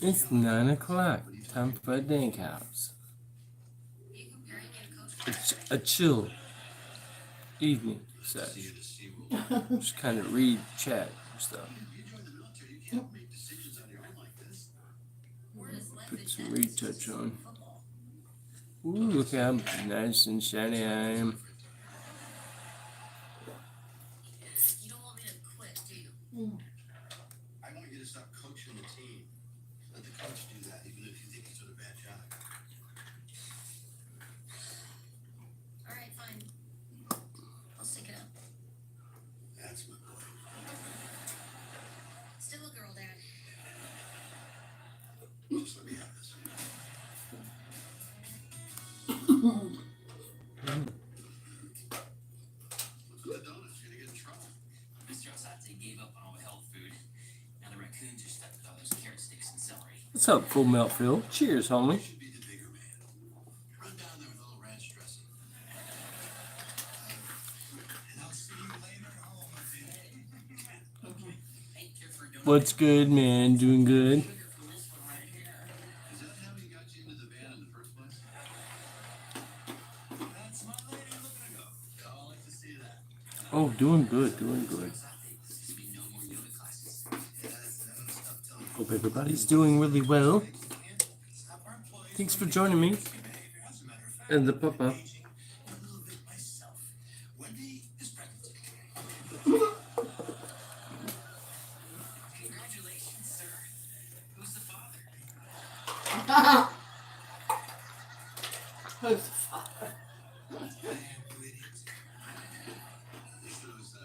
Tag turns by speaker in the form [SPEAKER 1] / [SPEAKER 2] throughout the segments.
[SPEAKER 1] It's 9 o'clock. Time for a dank house. A chill evening session. Just kind of read, chat, and stuff. Put some retouch on. Ooh, look how nice and shiny I am.
[SPEAKER 2] You don't want me to quit, do you? I want you to stop coaching the team. Let the coach do that, even if you think he's doing a bad job. All right, fine. I'll stick it up. That's my boy. Still a girl, Dad. Just let me have this. What's with the donuts? You're gonna get in trouble.
[SPEAKER 3] Mr. Asate gave up on all the health food. Now the raccoons are stuck with all those carrot sticks and celery.
[SPEAKER 1] What's up, Full Melt Phil? Cheers, homie.
[SPEAKER 2] You should be the bigger man. Run down there with a little ranch dressing. And I'll see you later at home, I think.
[SPEAKER 3] Okay. Hey, care for a donut?
[SPEAKER 1] What's good, man? Doing good.
[SPEAKER 3] Sugar from this one right here.
[SPEAKER 2] Is that how he got you into the band in the first place? That's my lady looking to go. Y'all like to see that.
[SPEAKER 1] Oh, doing good, doing good.
[SPEAKER 3] This mean no more yoga classes.
[SPEAKER 2] Yeah, that's tough telling.
[SPEAKER 1] Hope everybody's doing really well.
[SPEAKER 2] Stop our employees.
[SPEAKER 1] Thanks for joining me.
[SPEAKER 2] Behavior. As a matter of fact,
[SPEAKER 1] And the papa.
[SPEAKER 2] aging a little bit myself. Wendy is pregnant.
[SPEAKER 3] Congratulations, sir. Who's the father?
[SPEAKER 4] Who's the father?
[SPEAKER 2] Damn, you idiots. This was a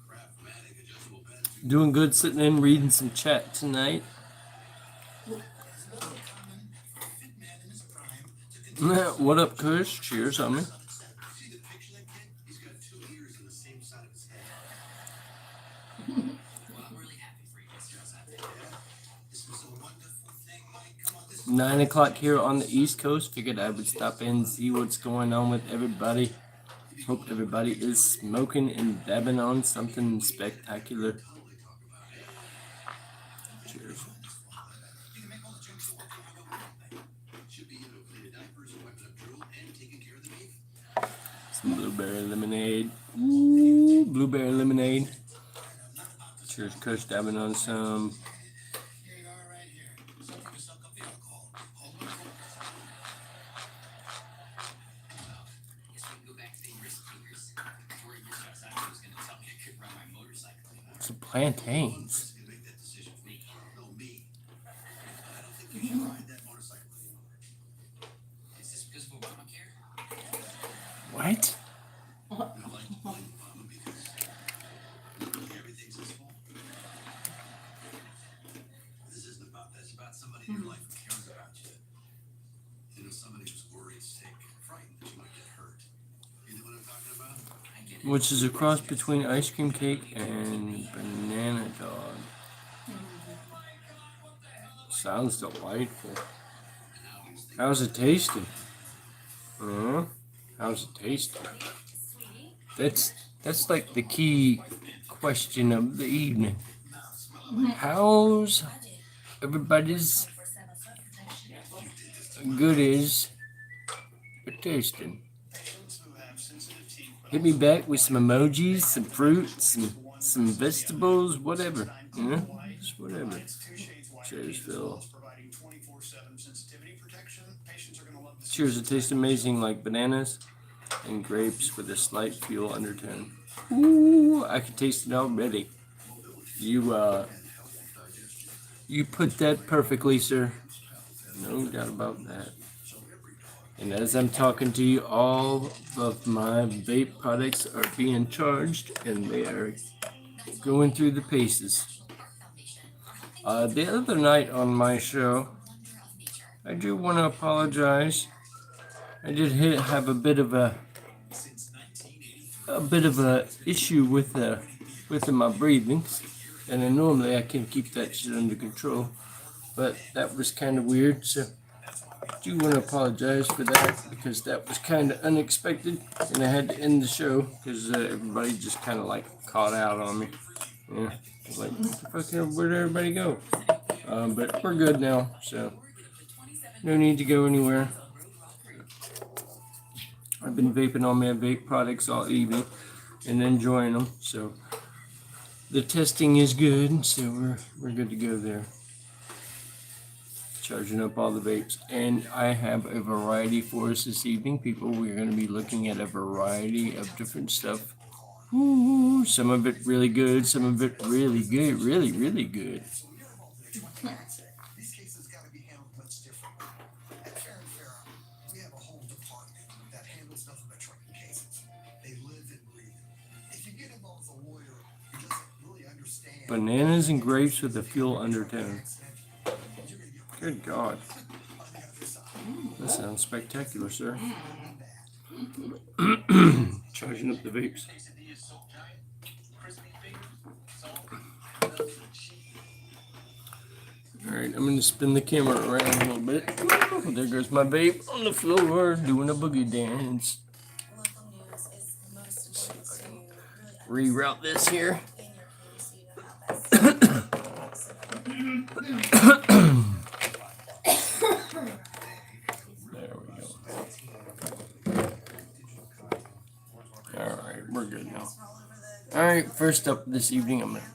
[SPEAKER 2] Craftmatic adjustable bed.
[SPEAKER 1] Doing good, sitting in, reading some chat tonight.
[SPEAKER 2] It's not common for a fit man in his prime to continue.
[SPEAKER 1] What up, Kush? Cheers, homie.
[SPEAKER 2] See the picture of that kid? He's got 2 ears on the same side of his head.
[SPEAKER 3] Well, I'm really happy for you, Mr. Asate.
[SPEAKER 2] Yeah. This was a wonderful thing, Mike. Come on, this
[SPEAKER 1] 9 o'clock here on the East Coast. Figured I would stop in and see what's going on with everybody. Hope everybody is smoking and dabbing on something spectacular.
[SPEAKER 2] totally talk about it.
[SPEAKER 1] Cheers.
[SPEAKER 2] You can make all the jokes you want to about it. Should be, cleaning diapers, wiping up drool, and taking care of the baby.
[SPEAKER 1] Some blueberry lemonade. Ooh, blueberry lemonade. Cheers, Kush, dabbing on some.
[SPEAKER 2] Here you are, right here. Something to suck up the alcohol. Hold on.
[SPEAKER 3] Guess we can go back to being risk takers. Worried Mr. Asate was going to tell me I couldn't ride my motorcycle anymore.
[SPEAKER 1] Some plantains.
[SPEAKER 2] Who's gonna make that decision for me? No, me. I don't think you should ride that motorcycle anymore.
[SPEAKER 3] Is this because of Obamacare?
[SPEAKER 1] What?
[SPEAKER 2] I like to blame Obama because literally everything's his fault. This isn't about that. It's about somebody in your life who cares about you. Somebody who's worried, sick, frightened that you might get hurt. You know what I'm talking about?
[SPEAKER 3] I get it.
[SPEAKER 1] Which is a cross between ice cream cake and banana dog. Sounds delightful.
[SPEAKER 2] And now he's thinking,
[SPEAKER 1] How's it tasting? How's it tasting? That's like the key question of the evening. How's everybody's goodies are tasting?
[SPEAKER 2] patients who have sensitive teeth but
[SPEAKER 1] Hit me back with some emojis, some fruits, some vegetables, whatever. You know? Just whatever.
[SPEAKER 2] it's 2 shades white.
[SPEAKER 1] Cheers, Phil.
[SPEAKER 2] Providing 24/7 sensitivity protection. Patients are gonna love this.
[SPEAKER 1] Cheers, it tastes amazing like bananas and grapes with a slight fuel undertone. Ooh, I can taste it already. You put that perfectly, sir. No doubt about that. And as I'm talking to you, all of my vape products are being charged and they are going through the paces. The other night on my show, I do want to apologize. I did have a bit of a issue with my breathings, and then normally I can keep that shit under control, but that was kind of weird. So I do want to apologize for that because that was kind of unexpected, and I had to end the show because everybody just kind of like caught out on me. Yeah, like what the fuck? Where'd everybody go? But we're good now, so no need to go anywhere. I've been vaping on my vape products all evening and enjoying them. So the testing is good, so we're good to go there. Charging up all the vapes, and I have a variety for us this evening, people. We're going to be looking at a variety of different stuff. Ooh, some of it really good, some of it really good, really good.
[SPEAKER 2] These cases got to be handled much differently. At Farron Farrah, we have a whole department that handles nothing but trucking cases. They live and breathe it. If you get involved with a lawyer who doesn't really understand
[SPEAKER 1] Bananas and grapes with a fuel undertone. Good God. That sounds spectacular, sir. Charging up the vapes. Alright, I'm going to spin the camera around a little bit. There goes my vape on the floor doing a boogie dance. Reroute this here. There we go. Alright, we're good now. Alright, first up this evening, I'm going to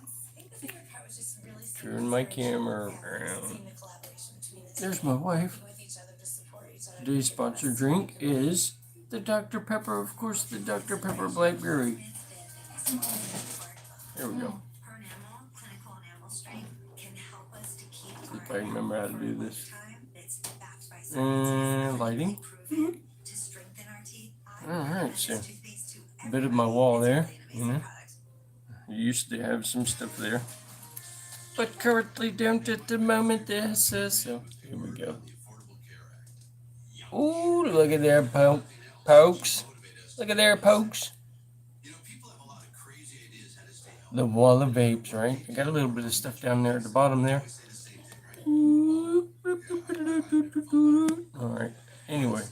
[SPEAKER 1] turn my camera around. There's my wife. Today's sponsored drink is the Dr. Pepper, of course, the Dr. Pepper Blackberry. There we go. See if I remember how to do this. And lighting. Alright, so a bit of my wall there, you know. I used to have some stuff there, but currently don't at the moment there, so here we go. Ooh, look at there, pokes. Look at there, pokes. The wall of vapes, right? I got a little bit of stuff down there at the bottom there. Alright, anyway.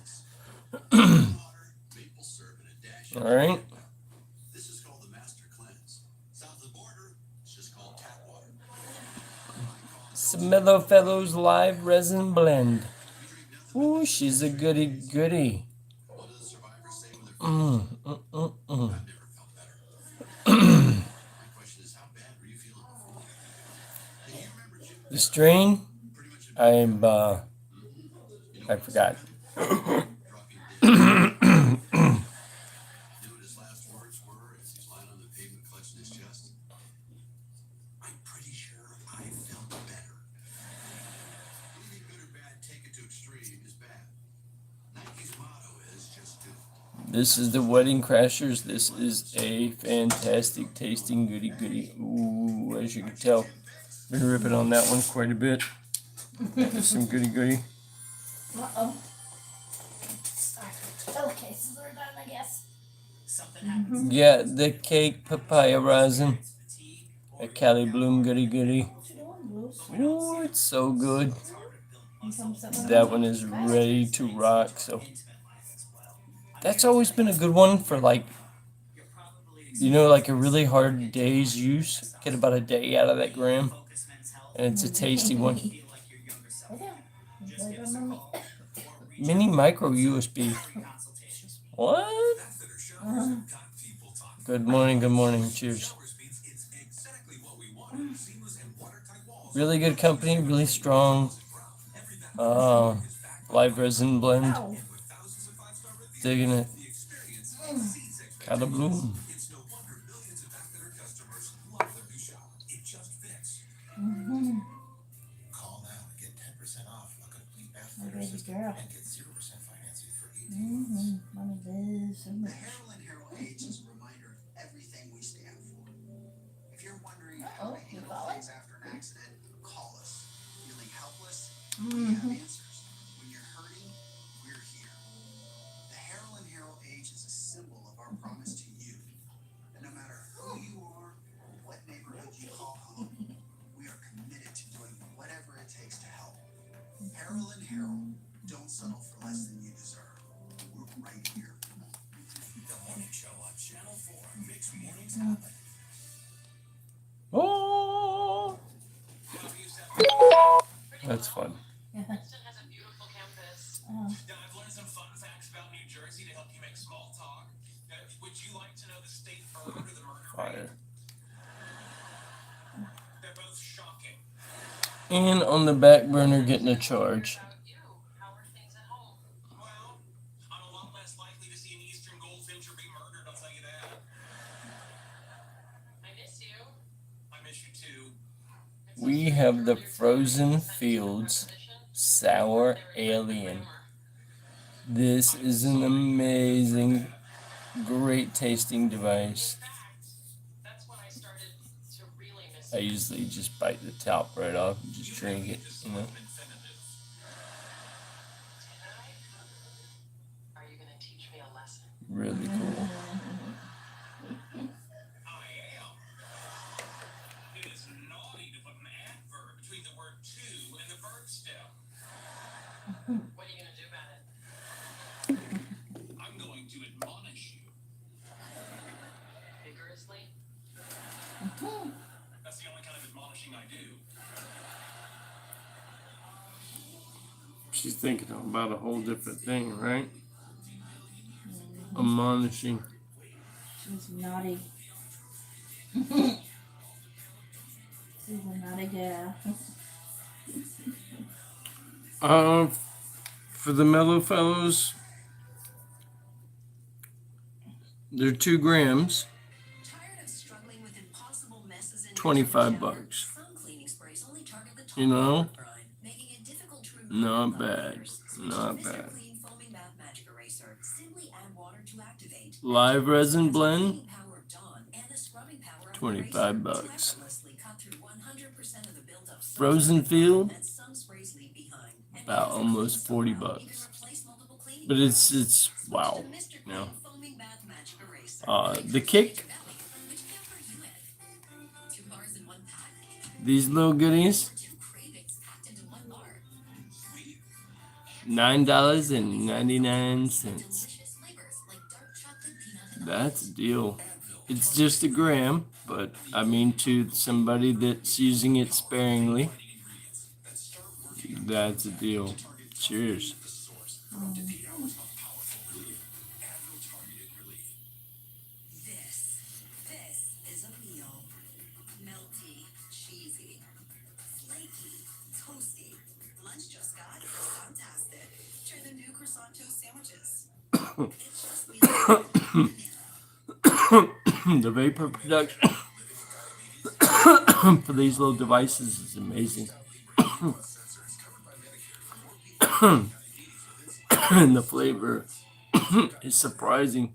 [SPEAKER 1] Alright.
[SPEAKER 2] This is called the Master Cleanse. South of the border, it's just called tap water.
[SPEAKER 1] Smello Fellows Live Resin Blend. Ooh, she's a goody goody.
[SPEAKER 2] What do the survivors say when they're I've never felt better. My question is, how bad were you feeling before? Do you remember Jim?
[SPEAKER 1] The strain,
[SPEAKER 2] Pretty much
[SPEAKER 1] I forgot.
[SPEAKER 2] knew what his last words were as he's lying on the pavement clutching his chest. I'm pretty sure I felt better. Anything good or bad, take it to extreme is bad. Nike's motto is just do it.
[SPEAKER 1] This is the Wedding Crashers. This is a fantastic tasting goody goody. Ooh, as you can tell, been ripping on that one quite a bit. Some goody goody.
[SPEAKER 4] Uh-oh. Okay, so we're done, I guess.
[SPEAKER 3] Something happens.
[SPEAKER 1] Yeah, the cake papaya rosin. A Cali Bloom goody goody.
[SPEAKER 4] What you doing, Bruce?
[SPEAKER 1] Ooh, it's so good.
[SPEAKER 4] You come sit
[SPEAKER 1] That one is ready to rock. So that's always been a good one for, like, you know, like a really hard day's use. Get about a day out of that gram, and it's a tasty one.
[SPEAKER 4] Okay. Enjoy your money.
[SPEAKER 1] Mini micro USB. What? Good morning, good morning. Cheers. Really good company, really strong. Live resin blend.
[SPEAKER 4] Ow.
[SPEAKER 1] Digging it. Cali Bloom.
[SPEAKER 4] Mm-hmm.
[SPEAKER 2] Call now and get 10% off a complete bath
[SPEAKER 4] My
[SPEAKER 2] filter
[SPEAKER 4] baby
[SPEAKER 2] system
[SPEAKER 4] girl.
[SPEAKER 2] and get 0% financing for 18 months.
[SPEAKER 4] Mm-hmm. One of these. And
[SPEAKER 2] The Heroin Hero Age is a reminder of everything we stand for. If you're wondering how to
[SPEAKER 4] you
[SPEAKER 2] handle
[SPEAKER 4] call it?
[SPEAKER 2] things after an accident, call us. Feeling helpless? We have answers. When you're hurting, we're here. The Heroin Hero Age is a symbol of our promise to you. And no matter who you are or what neighborhood you call home, we are committed to doing whatever it takes to help. Heroin Hero, don't settle for less than you deserve. We're right here. The Morning Show on Channel 4 makes mornings happen.
[SPEAKER 1] Oh. That's fun.
[SPEAKER 4] Yeah.
[SPEAKER 5] Princeton has a beautiful campus.
[SPEAKER 4] Oh,
[SPEAKER 2] Now, I've learned some fun facts about New Jersey to help you make small talk. Would you like to know the state bird or the murder rate?
[SPEAKER 1] Fire.
[SPEAKER 2] They're both shocking.
[SPEAKER 1] And on the back burner, getting a charge.
[SPEAKER 5] About you, how are things at home?
[SPEAKER 2] Well, I'm a lot less likely to see an eastern goldfincher be murdered, I'll tell you that.
[SPEAKER 5] I miss you.
[SPEAKER 2] I miss you too.
[SPEAKER 1] We have the Frozen Fields Sour Alien. This is an amazing, great tasting device.
[SPEAKER 5] That's when I started to really miss
[SPEAKER 1] I
[SPEAKER 5] you.
[SPEAKER 1] usually just bite the top right off and just drink it, you know.
[SPEAKER 5] Are you gonna teach me a lesson?
[SPEAKER 1] Really cool.
[SPEAKER 2] I am. It is naughty to put an adverb between the word to and the verb stem.
[SPEAKER 5] What are you gonna do about it?
[SPEAKER 2] I'm going to admonish you.
[SPEAKER 5] Vigorously?
[SPEAKER 2] That's the only kind of admonishing I do.
[SPEAKER 1] She's thinking about a whole different thing, right? Admonishing.
[SPEAKER 4] she's naughty. She's a naughty gal.
[SPEAKER 1] For the Mellow Fellows, they're 2 grams,
[SPEAKER 6] Tired of struggling with impossible messes in your
[SPEAKER 1] 25
[SPEAKER 6] shower?
[SPEAKER 1] bucks.
[SPEAKER 6] Some cleaning sprays only target the top
[SPEAKER 1] You know?
[SPEAKER 6] of the brine, making it difficult to remove
[SPEAKER 1] Not
[SPEAKER 6] the
[SPEAKER 1] bad.
[SPEAKER 6] layers. Switch to
[SPEAKER 1] Not
[SPEAKER 6] Mr.
[SPEAKER 1] bad.
[SPEAKER 6] Clean Foaming Bath Magic Eraser. Simply add water to activate.
[SPEAKER 1] Live resin blend,
[SPEAKER 6] Cleaning power of Dawn and the scrubbing power of
[SPEAKER 1] 25
[SPEAKER 6] Eraser to
[SPEAKER 1] bucks.
[SPEAKER 6] effortlessly cut through 100% of the built-up soap
[SPEAKER 1] Frozen Field,
[SPEAKER 6] that some sprays leave behind. And
[SPEAKER 1] about
[SPEAKER 6] because it
[SPEAKER 1] almost
[SPEAKER 6] cleans so
[SPEAKER 1] 40
[SPEAKER 6] well, you
[SPEAKER 1] bucks.
[SPEAKER 6] can replace multiple cleaning
[SPEAKER 1] But it's
[SPEAKER 6] products.
[SPEAKER 1] wow.
[SPEAKER 6] Switch to Mr.
[SPEAKER 1] You know.
[SPEAKER 6] Clean Foaming Bath Magic Eraser.
[SPEAKER 1] The kick,
[SPEAKER 6] Which camper are you in? 2 bars in 1 pack?
[SPEAKER 1] these little goodies,
[SPEAKER 6] Or 2 cravings packed into 1 bar?
[SPEAKER 1] $9.99.
[SPEAKER 6] Delicious flavors like dark chocolate, peanut, and
[SPEAKER 1] That's a deal. It's just a gram, but I mean, to somebody that's using it sparingly, that's a deal. Cheers.
[SPEAKER 6] This is a meal. Melty, cheesy, flaky, toasty. Lunch just got fantastic. Try the new croissant toast sandwiches. It's just meal.
[SPEAKER 1] The vapor production for these little devices is amazing. And the flavor is surprising.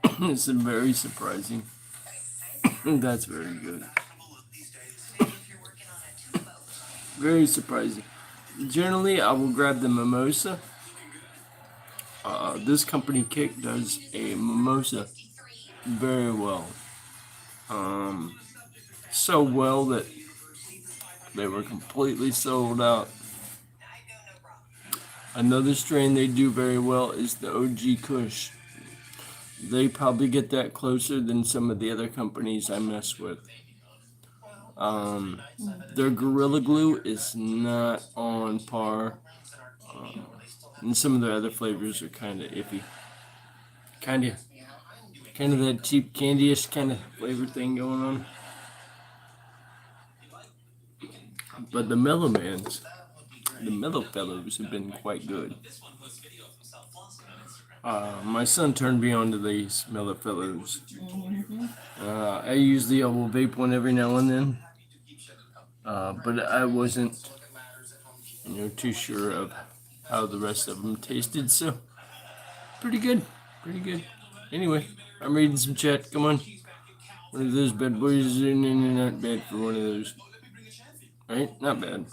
[SPEAKER 1] It's very surprising. That's very good.
[SPEAKER 6] Maybe if you're working on a tube boat.
[SPEAKER 1] Very surprising. Generally, I will grab the mimosa. This company Kick does a mimosa very well. So well that they were completely sold out. Another strain they do very well is the OG Kush. They probably get that closer than some of the other companies I mess with. Their Gorilla Glue is not on par. And some of the other flavors are kind of iffy. Kind of that cheap candy-ish kind of flavor thing going on. But the Mellow Mans, the Mellow Fellows have been quite good. My son turned me on to these Mellow Fellows. I usually will vape one every now and then. But I wasn't, too sure of how the rest of them tasted, so pretty good. Anyway, I'm reading some chat. Come on, one of those bad boys is not bad for one of those, right? Not bad.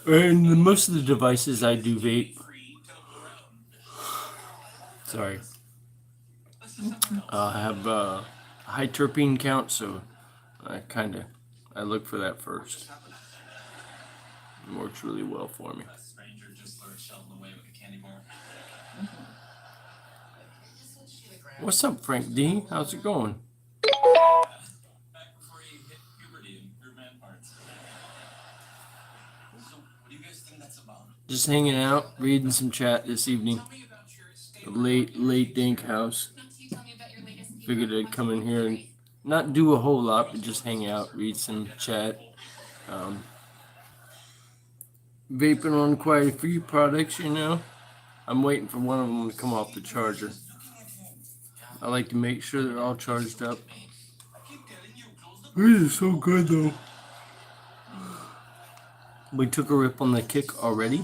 [SPEAKER 1] And most of the devices I do vape. Sorry. I have a high terpene count, so I look for that first. It works really well for me. What's up, Frank D? How's it going? Just hanging out, reading some chat this evening. Late Dink house. Figured I'd come in here and not do a whole lot, but just hang out, read some chat. Vaping on quite a few products, you know. I'm waiting for one of them to come off the charger. I like to make sure they're all charged up. This is so good though. We took a rip on the kick already.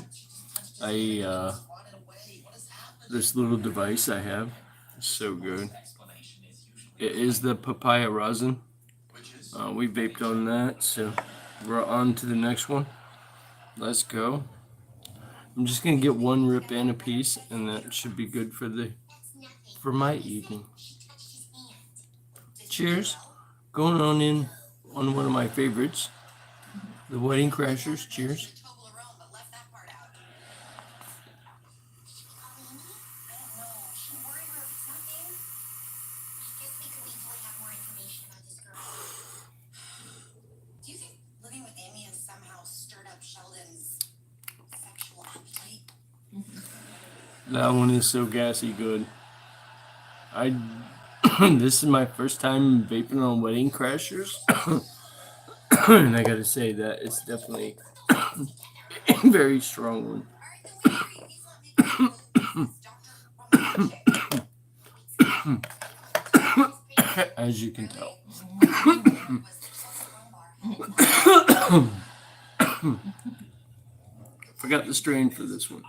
[SPEAKER 1] This little device I have is so good. It is the papaya rosin. We vaped on that, so we're on to the next one. Let's go. I'm just gonna get one rip and a piece, and that should be good for my evening. Cheers. Going on in on one of my favorites, the Wedding Crashers. Cheers.
[SPEAKER 6] Do you think living with Amy has somehow stirred up Sheldon's sexual appetite?
[SPEAKER 1] That one is so gassy good. This is my first time vaping on Wedding Crashers. And I gotta say that it's definitely a very strong one. As you can tell. Forgot the strain for this one.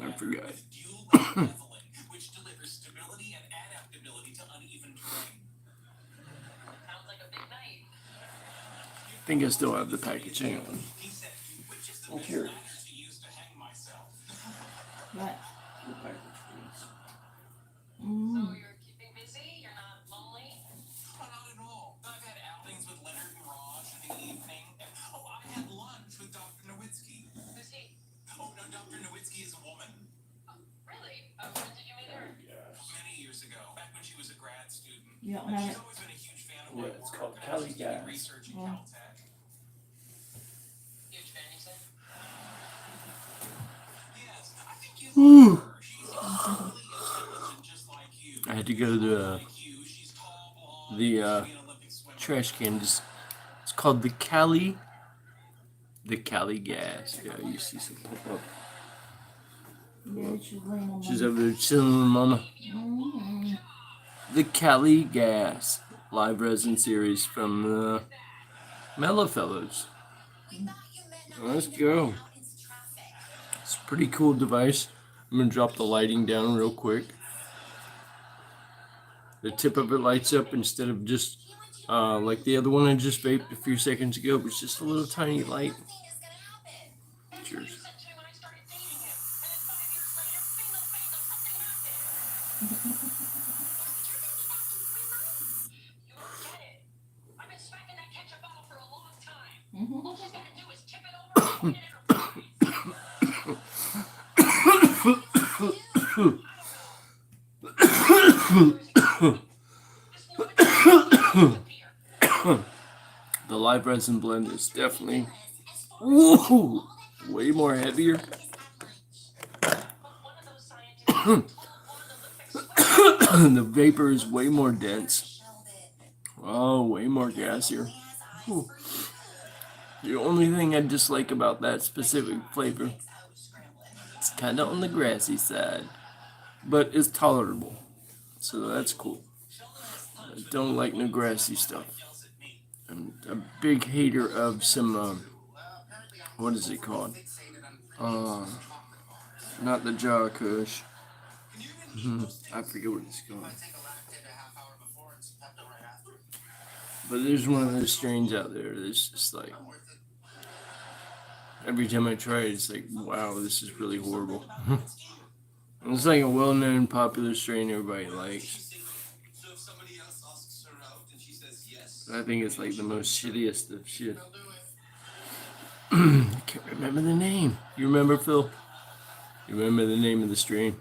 [SPEAKER 1] I forgot.
[SPEAKER 2] Which delivers stability and adaptability to uneven terrain.
[SPEAKER 5] Sounds like a big night.
[SPEAKER 1] I think I still have the package. Hang on.
[SPEAKER 2] He said, which is the
[SPEAKER 1] Oh,
[SPEAKER 2] best
[SPEAKER 1] here.
[SPEAKER 2] ladder to use to hang myself.
[SPEAKER 4] What?
[SPEAKER 5] So
[SPEAKER 4] Mm.
[SPEAKER 5] you're keeping busy? You're not lonely?
[SPEAKER 2] Well, not at all. I've had outings with Leonard and Raj in the evening. Oh, I had lunch with Dr. Nowitzki.
[SPEAKER 5] Who's he?
[SPEAKER 2] Oh, no, Dr. Nowitzki is a woman.
[SPEAKER 5] Really? When did you meet her?
[SPEAKER 2] Many years ago, back when she was a grad student.
[SPEAKER 4] You don't
[SPEAKER 2] And
[SPEAKER 4] have
[SPEAKER 2] she's
[SPEAKER 4] it.
[SPEAKER 2] always been a huge fan of
[SPEAKER 1] Yeah,
[SPEAKER 2] my
[SPEAKER 1] it's
[SPEAKER 2] work.
[SPEAKER 1] called
[SPEAKER 2] and I was
[SPEAKER 1] Cali
[SPEAKER 2] doing
[SPEAKER 1] Gas.
[SPEAKER 2] research at
[SPEAKER 4] Yeah.
[SPEAKER 2] Caltech.
[SPEAKER 5] Huge fan, you said?
[SPEAKER 2] Yes, I think you'd like her. She's extremely intelligent, just like you.
[SPEAKER 1] I had to go to
[SPEAKER 2] Like you, she's tall, blonde,
[SPEAKER 1] the
[SPEAKER 2] used to be an Olympic swimmer.
[SPEAKER 1] trash can. It's called the Cali Gas. Yeah, you see some pop up.
[SPEAKER 4] Yeah, she's laying on
[SPEAKER 1] She's
[SPEAKER 4] my.
[SPEAKER 1] over there chilling with Mama.
[SPEAKER 4] Mm.
[SPEAKER 1] The Cali Gas live resin series from the Mellow Fellows. Let's go. It's a pretty cool device. I'm gonna drop the lighting down real quick. The tip of it lights up instead of just like the other one I just vaped a few seconds ago. It was just a little tiny light.
[SPEAKER 5] That's what you
[SPEAKER 1] Cheers.
[SPEAKER 5] said to me when I started dating him. And then 5 years later, bingo, bango, something happened. You don't get it. I've been smacking that ketchup bottle for a long time. All she's gotta do is tip it over and point it at her fries.
[SPEAKER 1] The live resin blend is definitely whoa, way more heavier.
[SPEAKER 5] One of those scientists told one of them to fix
[SPEAKER 1] The vapor is way more dense. Oh, way more gassier. Whew. The only thing I dislike about that specific flavor, it's kind of on the grassy side, but it's tolerable. So that's cool. I don't like no grassy stuff. I'm a big hater of some, what is it called? Not the Jaw Kush. I forget what it's called. But there's one of those strains out there that's just like, every time I try it, it's like, wow, this is really horrible. It's like a well-known popular strain everybody likes.
[SPEAKER 2] So if somebody else asks her out and she says yes,
[SPEAKER 1] I think it's like the most shittiest of shit. I can't remember the name. You remember, Phil? You remember the name of the strain?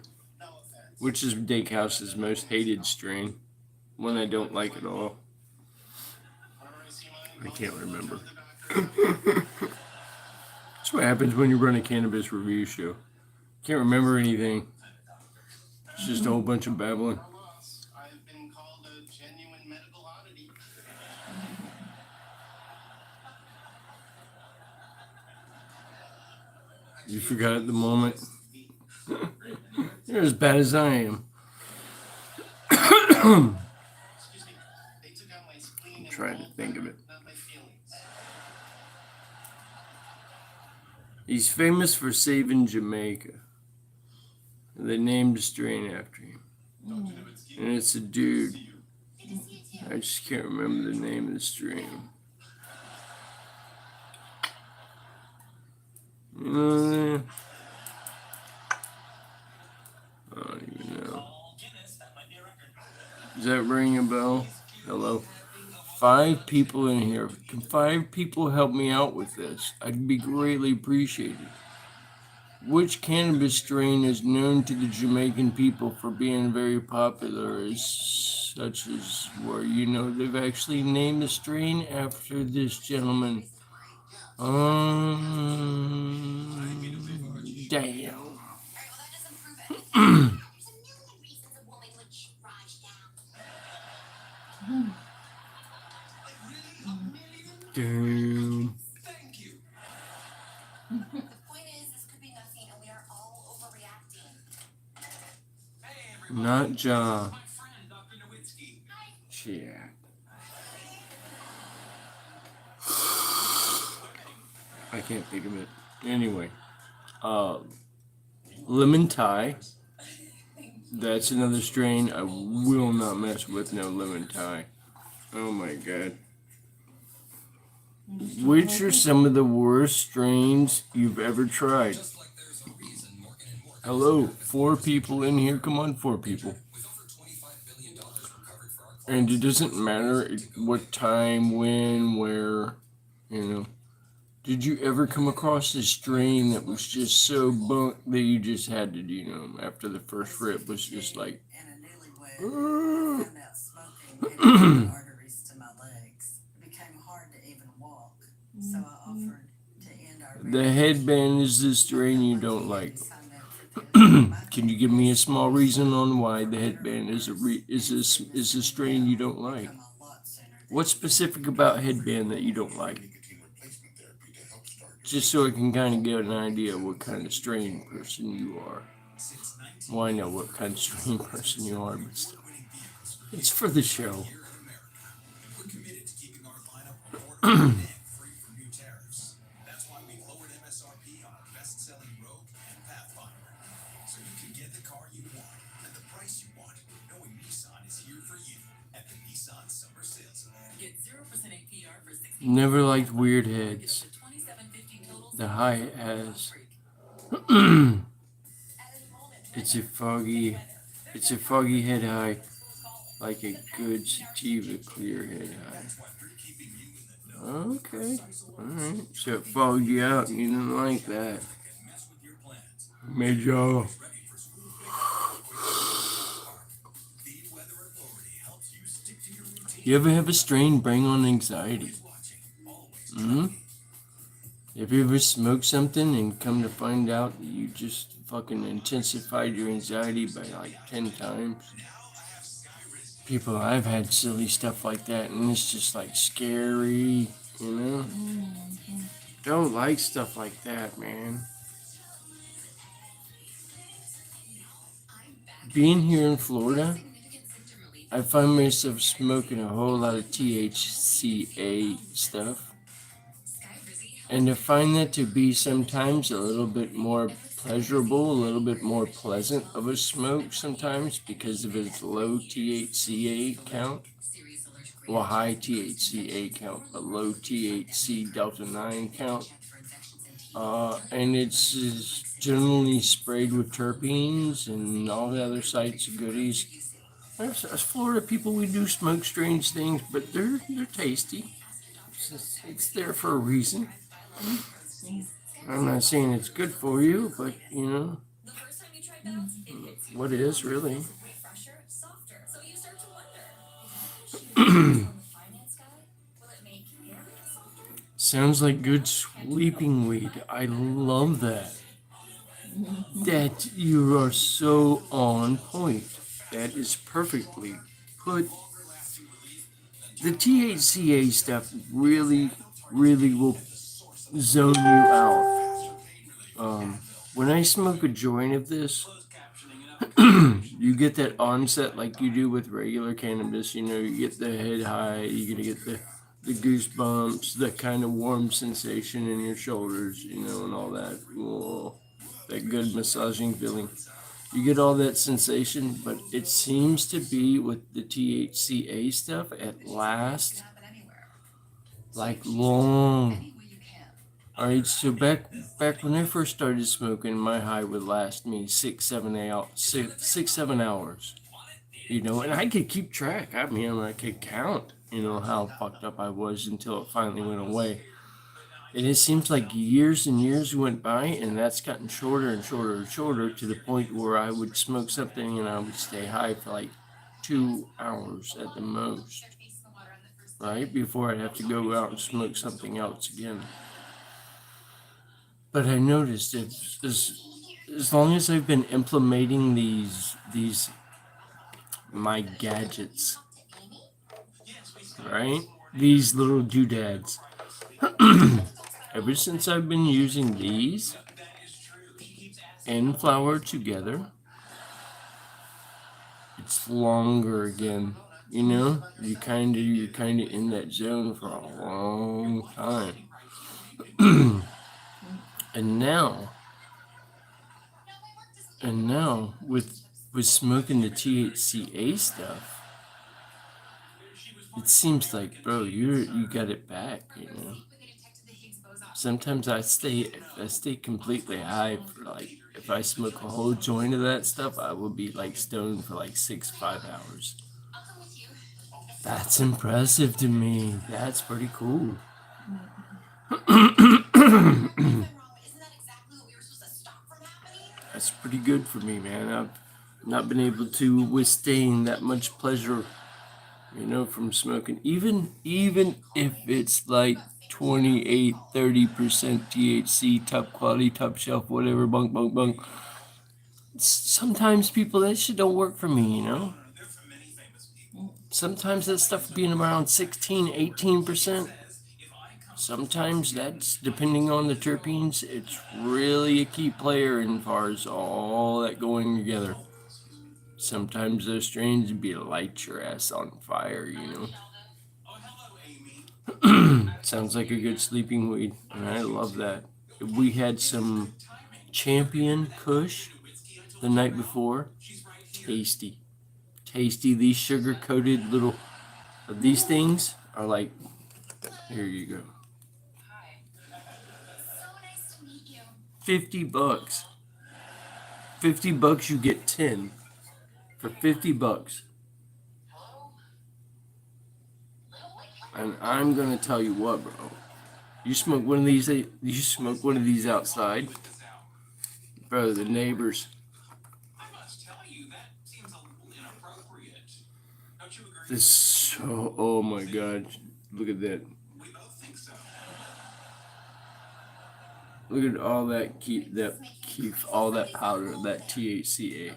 [SPEAKER 1] Which is Dakehouse most hated strain. One I don't like at all. I can't remember. That's what happens when you run a cannabis review show. Can't remember anything. It's just a whole bunch of babbling.
[SPEAKER 2] I've been called a genuine medical oddity.
[SPEAKER 1] You forgot at the moment. You're as bad as I am.
[SPEAKER 2] Excuse me. They took out my spleen and
[SPEAKER 1] Trying to think of it.
[SPEAKER 2] not my feelings.
[SPEAKER 1] He's famous for saving Jamaica. They named a strain after him. And it's a dude. I just can't remember the name of the strain. You know, I don't even know. Does that ring a bell? Hello? 5 people in here. Can 5 people help me out with this? I'd be greatly appreciated. Which cannabis strain is known to the Jamaican people for being very popular, as such as where you know they've actually named the strain after this gentleman? Damn.
[SPEAKER 6] Alright, well, that doesn't prove anything. There's a million reasons a woman would shoot Raj down.
[SPEAKER 1] Damn.
[SPEAKER 2] Thank you.
[SPEAKER 6] The point is, this could be nothing, and we are all overreacting.
[SPEAKER 1] Not Ja.
[SPEAKER 3] My friend, Dr. Nowitzki.
[SPEAKER 1] Shit. I can't think of it. Anyway, lemon Thai. That's another strain I will not mess with. No lemon Thai. Oh my god. Which are some of the worst strains you've ever tried? Hello, 4 people in here. Come on, 4 people. And it doesn't matter what time, when, where, you know. Did you ever come across a strain that was just so bunk that you just had to, you know, after the first rip was just like,
[SPEAKER 6] And a newlywed found out smoking had the arteries to my legs. It became hard to even walk, so I offered to end our
[SPEAKER 1] the headband is the strain you don't like.
[SPEAKER 6] signed up for therapy.
[SPEAKER 1] Can you give me a small reason on why the headband is a strain you don't like?
[SPEAKER 6] Come a lot sooner than
[SPEAKER 1] What's specific about headband that you don't like? Just so I can kind of get an idea of what kind of strain person you are. Well, I know what kind of strain person you are, but still. It's for the show.
[SPEAKER 2] We're committed to keeping our lineup affordable and free from new tariffs. That's why we lowered MSRP on our best-selling Rogue and Pathfinder, so you can get the car you want at the price you want, knowing Nissan is here for you at the Nissan Summer Sales Event.
[SPEAKER 6] Get 0% APR for 60
[SPEAKER 1] Never liked weird heads.
[SPEAKER 6] the 2750 total.
[SPEAKER 1] The high has. It's a foggy head high, like a good sativa clear head high. Okay, alright. So it fogged you out and you didn't like that. Made y'all. You ever have a strain bring on anxiety? Have you ever smoked something and come to find out that you just fucking intensified your anxiety by like 10 times? People, I've had silly stuff like that and it's just like scary, you know? Don't like stuff like that, man. Being here in Florida, I find myself smoking a whole lot of THCA stuff. And to find that to be sometimes a little bit more pleasurable, a little bit more pleasant of a smoke sometimes because of its low THCA count. Well, high THCA count, but low THC delta 9 count. And it's generally sprayed with terpenes and all the other sites of goodies. As Florida people, we do smoke strange things, but they're tasty. It's there for a reason. I'm not saying it's good for you, but you know, what is really. Sounds like good sleeping weed. I love that. That you are so on point. That is perfectly put. The THCA stuff really, really will zone you out. When I smoke a joint of this, you get that onset like you do with regular cannabis. You know, you get the head high, you're gonna get the goosebumps, the kind of warm sensation in your shoulders, you know, and all that. Whoa, that good massaging feeling. You get all that sensation, but it seems to be with the THCA stuff at last, like long. All right, so back when I first started smoking, my high would last me 7 hours. You know, and I could keep track. I mean, I could count. You know how fucked up I was until it finally went away. And it seems like years and years went by, and that's gotten shorter and shorter and shorter to the point where I would smoke something and I would stay high for like 2 hours at the most, right? Before I'd have to go out and smoke something else again. But I noticed as long as I've been implementing these my gadgets, right? These little doodads. Ever since I've been using these and flour together, it's longer again. You know, you're kind of in that zone for a long time. And now with smoking the THCA stuff, it seems like, bro, you got it back, you know. Sometimes I stay completely high for like, if I smoke a whole joint of that stuff, I will be like stoned for like 5 hours. That's impressive to me. That's pretty cool. That's pretty good for me, man. I've not been able to withstand that much pleasure, you know, from smoking. Even if it's like 28-30% THC, top quality, top shelf, whatever, bunk. Sometimes people, that shit don't work for me, you know. Sometimes that stuff being around 16-18%. Sometimes that's, depending on the terpenes, it's really a key player in far as all that going together. Sometimes those strains be light your ass on fire, you know. Sounds like a good sleeping weed, and I love that. We had some Champion Kush the night before. Tasty. These sugar-coated little, these things are like, here you go. $50. $50 you get 10 for $50. And I'm gonna tell you what, bro. You smoke one of these outside, bro. The neighbors. This so. Oh my God! Look at that. Look at all that all that powder, that THCA.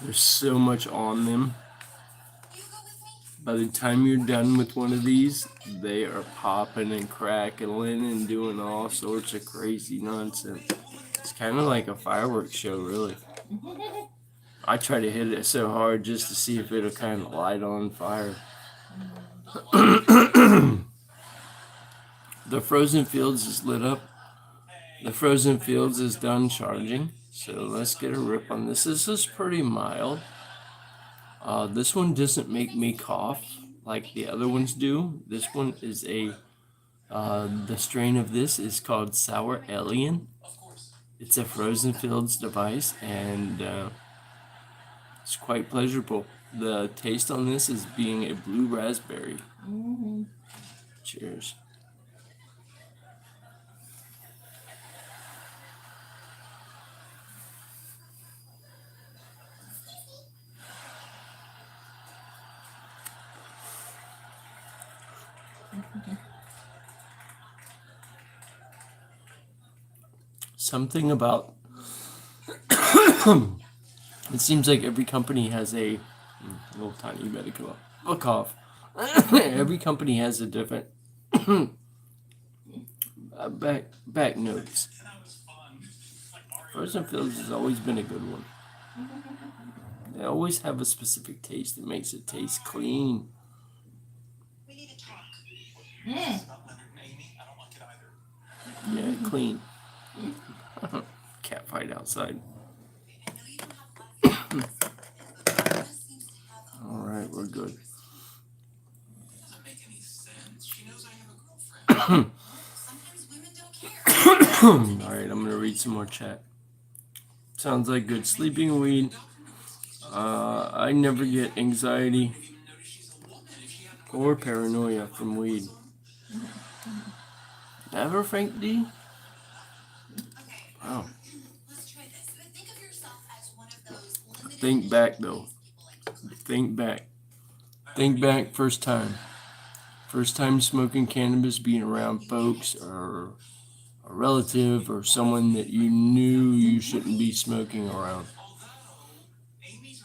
[SPEAKER 1] There's so much on them. By the time you're done with one of these, they are popping and crackling and doing all sorts of crazy nonsense. It's kind of like a fireworks show, really. I try to hit it so hard just to see if it'll kind of light on fire. The Frozen Fields is lit up. The Frozen Fields is done charging. So let's get a rip on this. This is pretty mild. This one doesn't make me cough like the other ones do. This one is the strain of this is called Sour Alien. It's a Frozen Fields device, and it's quite pleasurable. The taste on this is being a blue raspberry. Cheers. Something about it seems like every company has a little tiny medical a cough. Every company has a different back notes. Frozen Fields has always been a good one. They always have a specific taste that makes it taste clean.
[SPEAKER 2] We need to talk.
[SPEAKER 4] Yeah.
[SPEAKER 2] Amy, I don't like it either.
[SPEAKER 1] Yeah, clean. Cat fight outside.
[SPEAKER 6] I know you don't have a lot of but Mona seems to have a
[SPEAKER 1] Alright, we're good.
[SPEAKER 2] Doesn't make any sense. She knows I have a girlfriend.
[SPEAKER 6] sometimes women don't care.
[SPEAKER 1] Alright, I'm gonna read some more chat. Sounds like good sleeping weed. I never get anxiety or paranoia from weed. Never, Frank D?
[SPEAKER 6] Okay,
[SPEAKER 1] Wow.
[SPEAKER 6] let's try this. Think of yourself as one of those limited
[SPEAKER 1] Think back though.
[SPEAKER 6] people like
[SPEAKER 1] Think back. Think back first time. First time smoking cannabis, being around folks or a relative or someone that you knew you shouldn't be smoking around.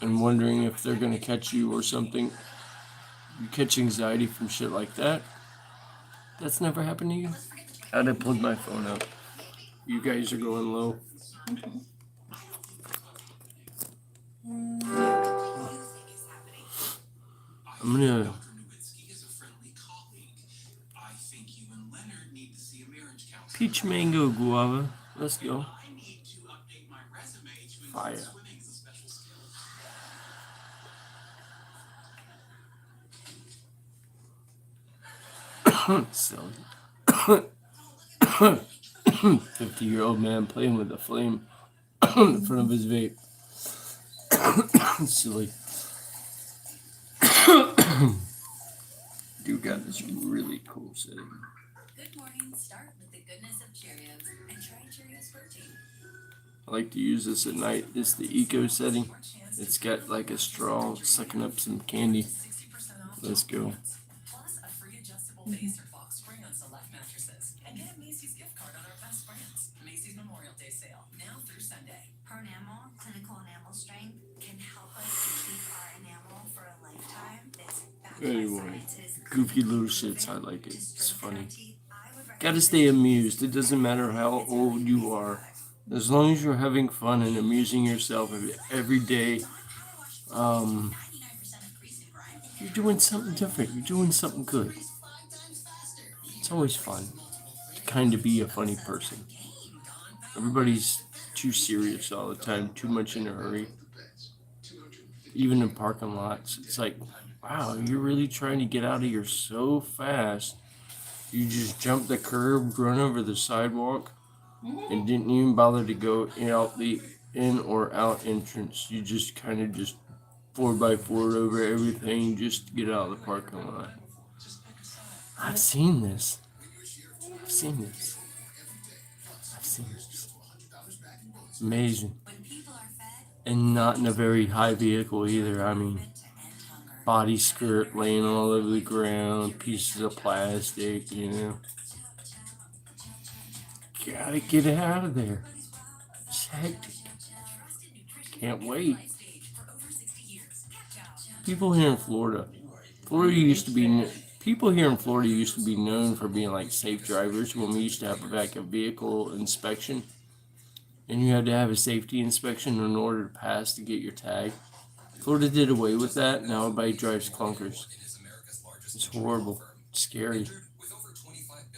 [SPEAKER 1] And wondering if they're gonna catch you or something. You catch anxiety from shit like that? That's never happened to you? How'd I plug my phone up? You guys are going low.
[SPEAKER 6] what do you think is happening?
[SPEAKER 1] I'm gonna
[SPEAKER 2] Dr. Nowitzki is a friendly colleague. I think you and Leonard need to see a marriage counselor.
[SPEAKER 1] peach mango guava. Let's go.
[SPEAKER 2] I need to update my resume to
[SPEAKER 1] Fire.
[SPEAKER 2] include swimming as a special skill.
[SPEAKER 1] Silly. 50-year-old man playing with a flame in front of his vape. Silly. Dude got this really cool setting.
[SPEAKER 6] Good morning. Start with the goodness of Cheerios and try Cheerios protein.
[SPEAKER 1] I like to use this at night. It's the eco setting. It's got like a straw sucking up some candy.
[SPEAKER 6] 60% off.
[SPEAKER 1] Let's go.
[SPEAKER 6] Plus a free adjustable base or box spring on select mattresses. And get a Macy's gift card on our best brands. Macy's Memorial Day sale, now through Sunday.
[SPEAKER 7] Pronamel, clinical enamel strength, can help us to keep our enamel for a lifetime. It's backed by
[SPEAKER 1] Anyway,
[SPEAKER 7] science. It is
[SPEAKER 1] goofy little shits. I like it. It's funny.
[SPEAKER 7] teeth. I would
[SPEAKER 1] Gotta
[SPEAKER 7] recommend
[SPEAKER 1] stay amused. It doesn't matter how old you are. As long as you're having fun and amusing yourself every day,
[SPEAKER 6] 99% of grease and grime.
[SPEAKER 1] you're doing something different. You're doing something good.
[SPEAKER 6] 5 times faster.
[SPEAKER 1] It's always fun to kind of be a funny person. Everybody's too serious all the time, too much in a hurry. Even in parking lots, it's like, wow, you're really trying to get out of here so fast. You just jumped the curb, run over the sidewalk, and didn't even bother to go out the in or out entrance. You just kind of just 4x4 over everything just to get out of the parking lot. I've seen this. I've seen this. I've seen this. Amazing.
[SPEAKER 6] When people are fed,
[SPEAKER 1] And not in a very high vehicle either. I mean,
[SPEAKER 6] to end hunger.
[SPEAKER 1] body skirt laying all over the ground, pieces of plastic, you know. Gotta get it out of there. It's hectic. Can't wait.
[SPEAKER 6] For over 60 years.
[SPEAKER 1] People here in Florida, people here in Florida used to be known for being like safe drivers when we used to have like a vehicle inspection. And you had to have a safety inspection in order to pass to get your tag. Florida did away with that. Now everybody drives clunkers. It's horrible. It's scary.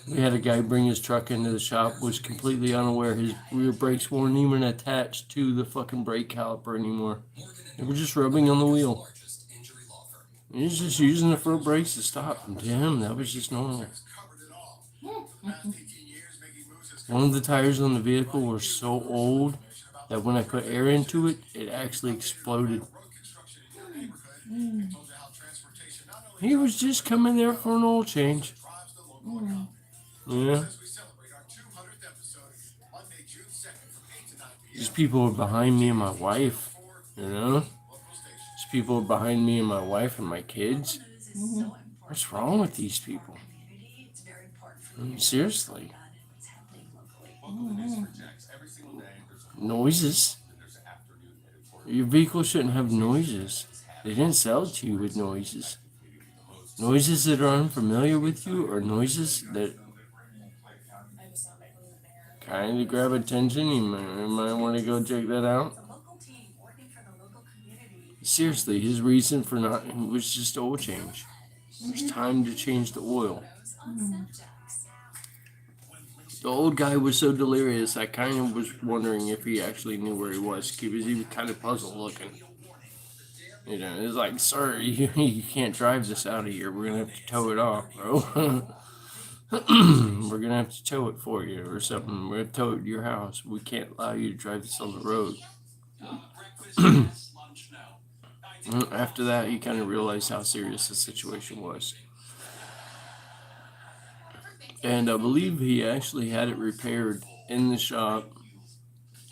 [SPEAKER 1] We had a guy bring his truck into the shop, was completely unaware his rear brakes weren't even attached to the fucking brake caliper anymore. They were just rubbing on the wheel. He was just using the front brakes to stop. And to him, that was just normal. One of the tires on the vehicle were so old that when I put air into it, it actually exploded. He was just coming there for an oil change. Yeah. These people are behind me and my wife, you know? These people are behind me and my wife and my kids. What's wrong with these people? Seriously.
[SPEAKER 6] What's happening locally?
[SPEAKER 1] Noises. Your vehicle shouldn't have noises. They didn't sell it to you with noises. Noises that are unfamiliar with you, or noises that kind of grab attention. You might want to go check that out.
[SPEAKER 6] A local team working for the local community.
[SPEAKER 1] Seriously, his reason for not it was just oil change. It's time to change the oil.
[SPEAKER 6] On Snapjacks.
[SPEAKER 1] The old guy was so delirious, I kind of was wondering if he actually knew where he was. He was kind of puzzled looking. You know, it's like, sir, you can't drive this out of here. We're going to have to tow it off, bro. We're going to have to tow it for you or something. We're going to tow it to your house. We can't allow you to drive this on the road. After that, he kind of realized how serious the situation was. And I believe he actually had it repaired in the shop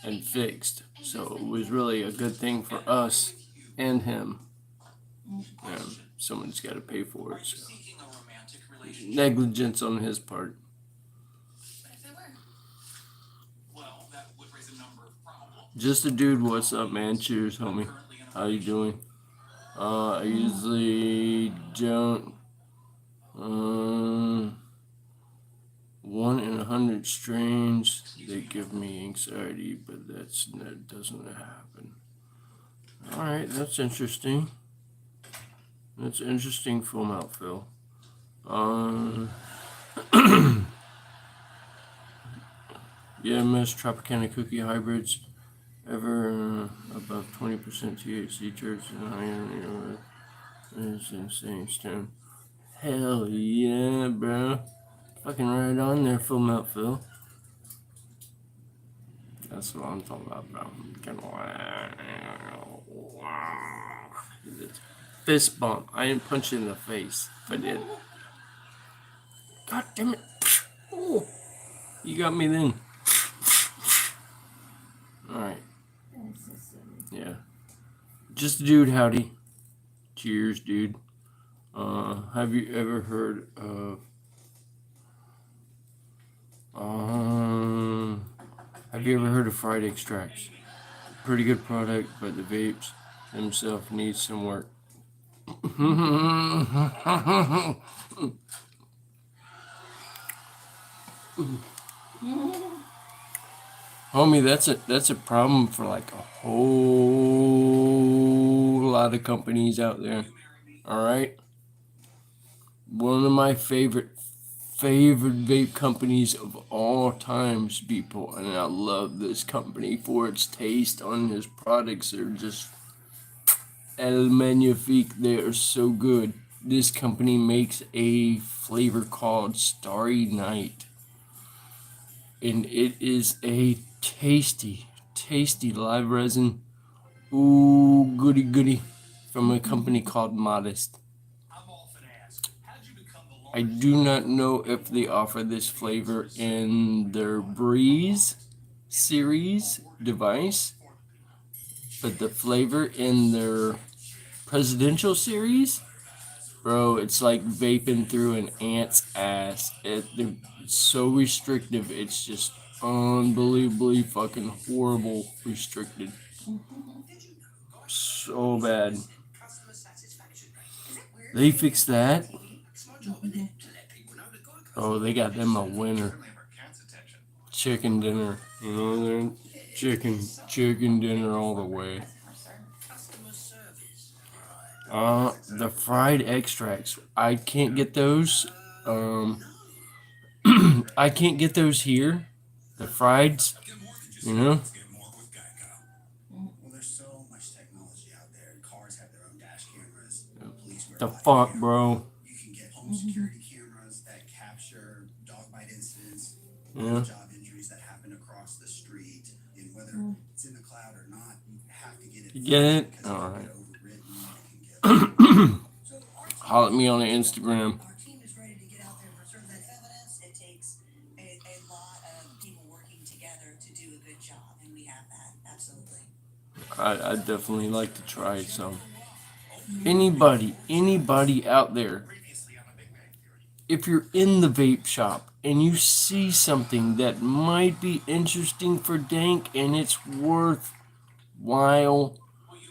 [SPEAKER 1] and fixed. So it was really a good thing for us and him. Someone's got to pay for it. So.
[SPEAKER 2] Seeking a romantic relationship.
[SPEAKER 1] Negligence on his part.
[SPEAKER 5] But if it were,
[SPEAKER 2] Well, that would raise a number of problems.
[SPEAKER 1] Just a dude, what's up, man? Cheers, homie.
[SPEAKER 2] Currently in a
[SPEAKER 1] How you doing? I usually don't. 1 in 100 strains, they give me anxiety, but that doesn't happen. Alright, that's interesting. That's interesting, Full Mount Phil. Yeah, most Tropicana cookie hybrids ever above 20% THC church and iron, it's insane stone. Hell yeah, bro. Fucking right on there, Full Mount Phil. That's what I'm talking about, bro. Fist bump. I didn't punch you in the face. If I did. God damn it. Oh, you got me then. Alright.
[SPEAKER 4] That's so silly.
[SPEAKER 1] Yeah. Just a dude, howdy. Cheers, dude. Have you ever heard of Fried Extracts? Pretty good product, but the vapes themselves need some work. Homie, that's a problem for like a whole lot of companies out there. All right. One of my favorite vape companies of all times, people, and I love this company for its taste on his products. They're just El Magnifique. They are so good. This company makes a flavor called Starry Night, and it is a tasty live resin. Ooh, goody from a company called Modest. I do not know if they offer this flavor in their Breeze series device, but the flavor in their Presidential series, bro, it's like vaping through an ant's ass. It's so restrictive, it's just unbelievably fucking horrible restricted. So bad. They fixed that. Oh, they got them a winner. Chicken dinner. You know, they're chicken dinner all the way. The fried extracts. I can't get those. I can't get those here. The frieds, you know.
[SPEAKER 2] Well, there's so much technology out there. Cars have their own dash cameras. Police wear
[SPEAKER 1] The
[SPEAKER 2] body
[SPEAKER 1] fuck,
[SPEAKER 2] cams.
[SPEAKER 1] bro.
[SPEAKER 2] You can get home security cameras that capture dog bite incidents,
[SPEAKER 1] Yeah.
[SPEAKER 2] job injuries that happen across the street, and whether it's in the cloud or not, you have to get it.
[SPEAKER 1] You get it?
[SPEAKER 2] because
[SPEAKER 1] All
[SPEAKER 2] it
[SPEAKER 1] right.
[SPEAKER 2] can get overwritten, it can get- So our team-
[SPEAKER 1] Holler at me on the Instagram.
[SPEAKER 6] Our team is ready to get out there and preserve that evidence. It takes a lot of people working together to do a good job, and we have that, absolutely.
[SPEAKER 1] I'd definitely like to try some. Anybody out there, if you're in the vape shop and you see something that might be interesting for Dank and it's worthwhile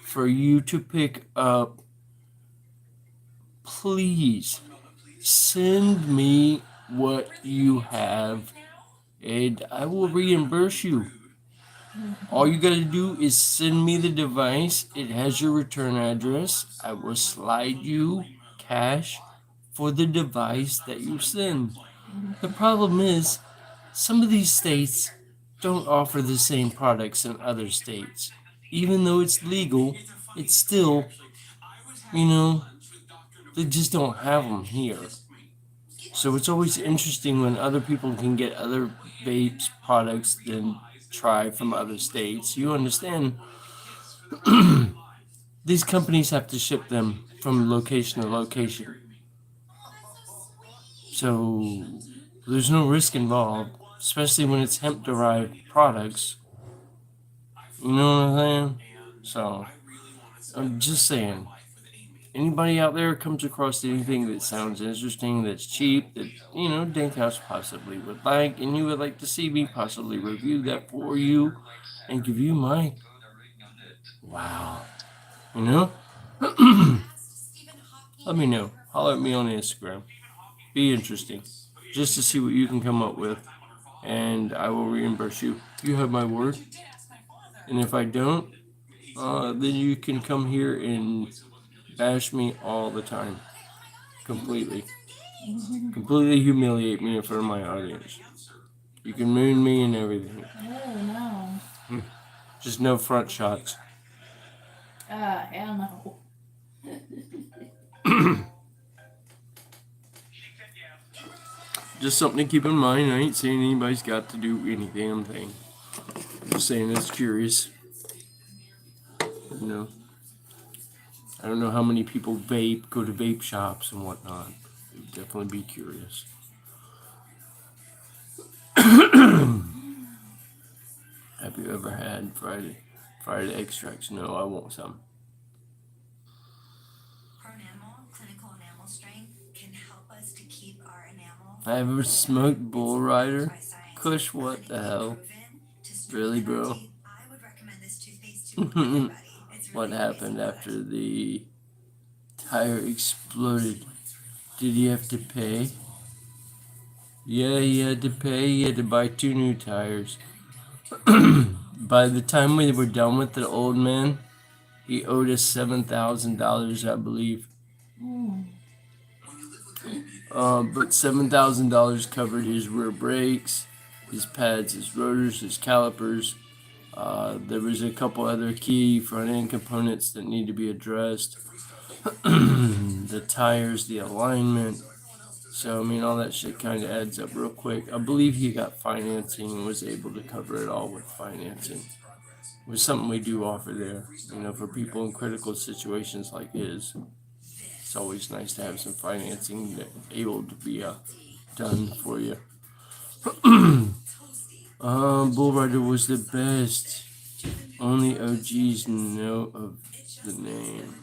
[SPEAKER 1] for you to pick up, please send me what you have and I will reimburse you. All you gotta do is send me the device. It has your return address. I will slide you cash for the device that you send. The problem is, some of these states don't offer the same products in other states. Even though it's legal, it's still, they just don't have them here. So it's always interesting when other people can get other vapes products than try from other states. You understand? These companies have to ship them from location to location. So there's no risk involved, especially when it's hemp derived products. You know what I'm saying? So I'm just saying, anybody out there comes across anything that sounds interesting, that's cheap, that Dankhouse possibly would like, and you would like to see me possibly review that for you and give you my wow, let me know. Holler at me on Instagram. Be interesting, just to see what you can come up with, and I will reimburse you. You have my word, and if I don't, then you can come here and bash me all the time, completely humiliate me in front of my audience. You can moon me and everything.
[SPEAKER 4] Oh no.
[SPEAKER 1] Just no front shots.
[SPEAKER 4] Hell no.
[SPEAKER 1] Just something to keep in mind. I ain't saying anybody's got to do any damn thing. I'm just saying it's curious. I don't know how many people vape, go to vape shops and whatnot. You'd definitely be curious. Have you ever had fried extracts? No, I want some.
[SPEAKER 7] Pronamel, clinical enamel strength, can help us to keep our enamel.
[SPEAKER 1] I ever smoked Bull Rider?
[SPEAKER 7] By science.
[SPEAKER 1] Kush, what the hell?
[SPEAKER 7] Proven to
[SPEAKER 1] Really,
[SPEAKER 7] strengthen our
[SPEAKER 1] bro?
[SPEAKER 7] teeth. I would recommend this toothpaste to everybody. It's
[SPEAKER 1] What
[SPEAKER 7] really
[SPEAKER 1] happened
[SPEAKER 7] nice.
[SPEAKER 1] after the tire exploded? Did he have to pay? Yeah, he had to pay. He had to buy 2 new tires. By the time we were done with the old man, he owed us $7,000, I believe. But $7,000 covered his rear brakes, his pads, his rotors, his calipers. There was a couple other key front end components that need to be addressed. The tires, the alignment. So, all that shit kind of adds up real quick. I believe he got financing and was able to cover it all with financing. It was something we do offer there, for people in critical situations like his. It's always nice to have some financing able to be done for you. Bull Rider was the best. Only OGs know of the name.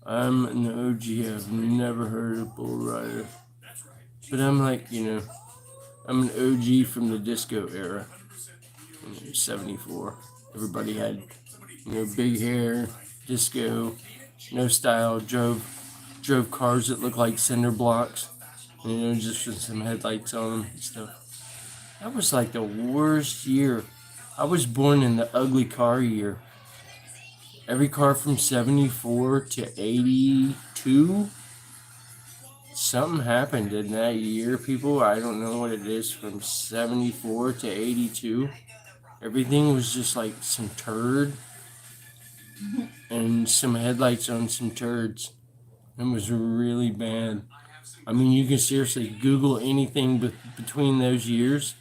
[SPEAKER 1] I'm an OG. I've never heard of Bull Rider. But I'm like, I'm an OG from the disco era. 74. Everybody had, big hair, disco, no style, drove cars that looked like cinder blocks. Just with some headlights on them and stuff. That was like the worst year. I was born in the ugly car year. Every car from 74 to 82, something happened in that year, people. I don't know what it is. From 74 to 82, everything was just like some turd and some headlights on some turds. It was really bad. You can seriously Google anything between those years.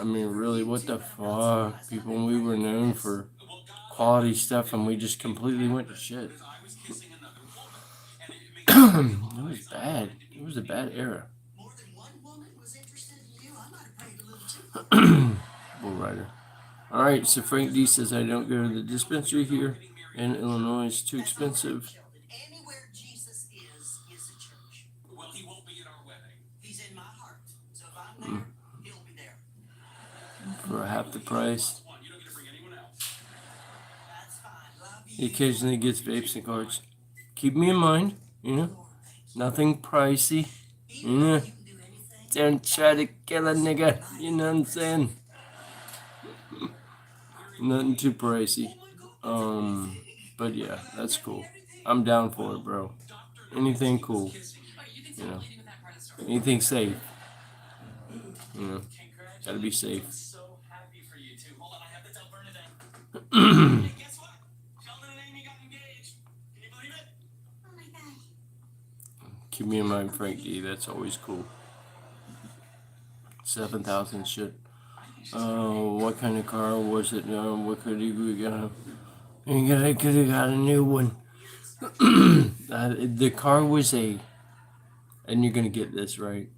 [SPEAKER 1] Really, what the fuck? People, we were known for quality stuff and we just completely went to shit. It was bad. It was a bad era.
[SPEAKER 2] More than one woman was interested in you. I might have prayed a little too.
[SPEAKER 1] Bull Rider. Alright, so Frank D says I don't go to the dispensary here in Illinois. It's too expensive.
[SPEAKER 2] Anywhere Jesus is a church.
[SPEAKER 3] Well, he won't be at our wedding.
[SPEAKER 2] He's in my heart.
[SPEAKER 1] for half the price.
[SPEAKER 2] You don't get to bring anyone else.
[SPEAKER 6] That's fine. Love
[SPEAKER 1] He
[SPEAKER 6] you.
[SPEAKER 1] occasionally gets vapes and cards. Keep me in mind, you know. Nothing pricey. You know.
[SPEAKER 6] You can do anything.
[SPEAKER 1] Don't try to kill a nigga. You know what I'm saying? Nothing too pricey. But yeah, that's cool. I'm down for it, bro. Anything cool. You know. Anything safe. You know. Gotta be safe.
[SPEAKER 3] So happy for you two. Hold on, I have to tell Bernadette.
[SPEAKER 2] Hey, guess what? Sheldon and Amy got engaged. Can you believe it?
[SPEAKER 7] Oh my god.
[SPEAKER 1] Keep me in mind, Frank D. That's always cool. 7,000 shit. What kind of car was it? What could we got? You could have got a new one. The car was a, and you're gonna get this right.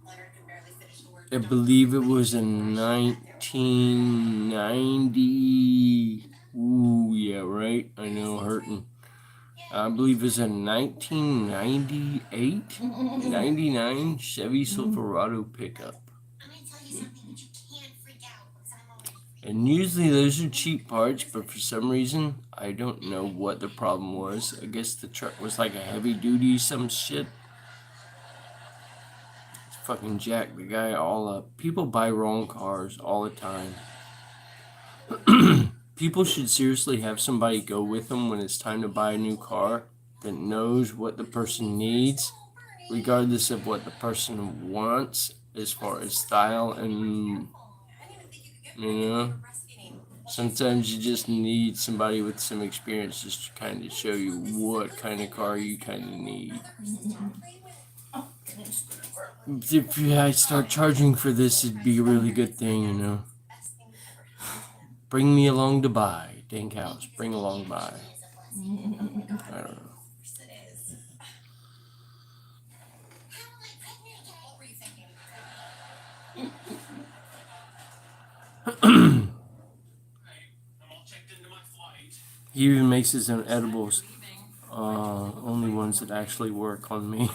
[SPEAKER 6] Leonard can barely finish the word.
[SPEAKER 1] I believe it was a 1990. Ooh, yeah, right. I know, hurting. I believe it was a 1998, 99 Chevy Silverado pickup.
[SPEAKER 7] I'm gonna tell you something, but you can't freak out because I'm already freaking
[SPEAKER 1] And usually those are cheap parts, but for some reason, I don't know what the problem was. I guess the truck was like a heavy duty, some shit. Fucking jack the guy all up. People buy wrong cars all the time. People should seriously have somebody go with them when it's time to buy a new car that knows what the person needs, regardless of what the person wants as far as style and,
[SPEAKER 6] I didn't even think you could get
[SPEAKER 1] you know.
[SPEAKER 6] breastfeeding.
[SPEAKER 1] Sometimes you just need somebody with some experience just to kind of show you what kind of car you kind of need. If I start charging for this, it'd be a really good thing, you know.
[SPEAKER 6] Best thing ever happened.
[SPEAKER 1] Bring me along to buy. Dank House, bring along by. I don't know.
[SPEAKER 6] Of course it is.
[SPEAKER 7] How am I pregnant again?
[SPEAKER 6] What were you thinking?
[SPEAKER 2] I'm all checked into my flight.
[SPEAKER 1] He even makes his own edibles. Only ones that actually work on me.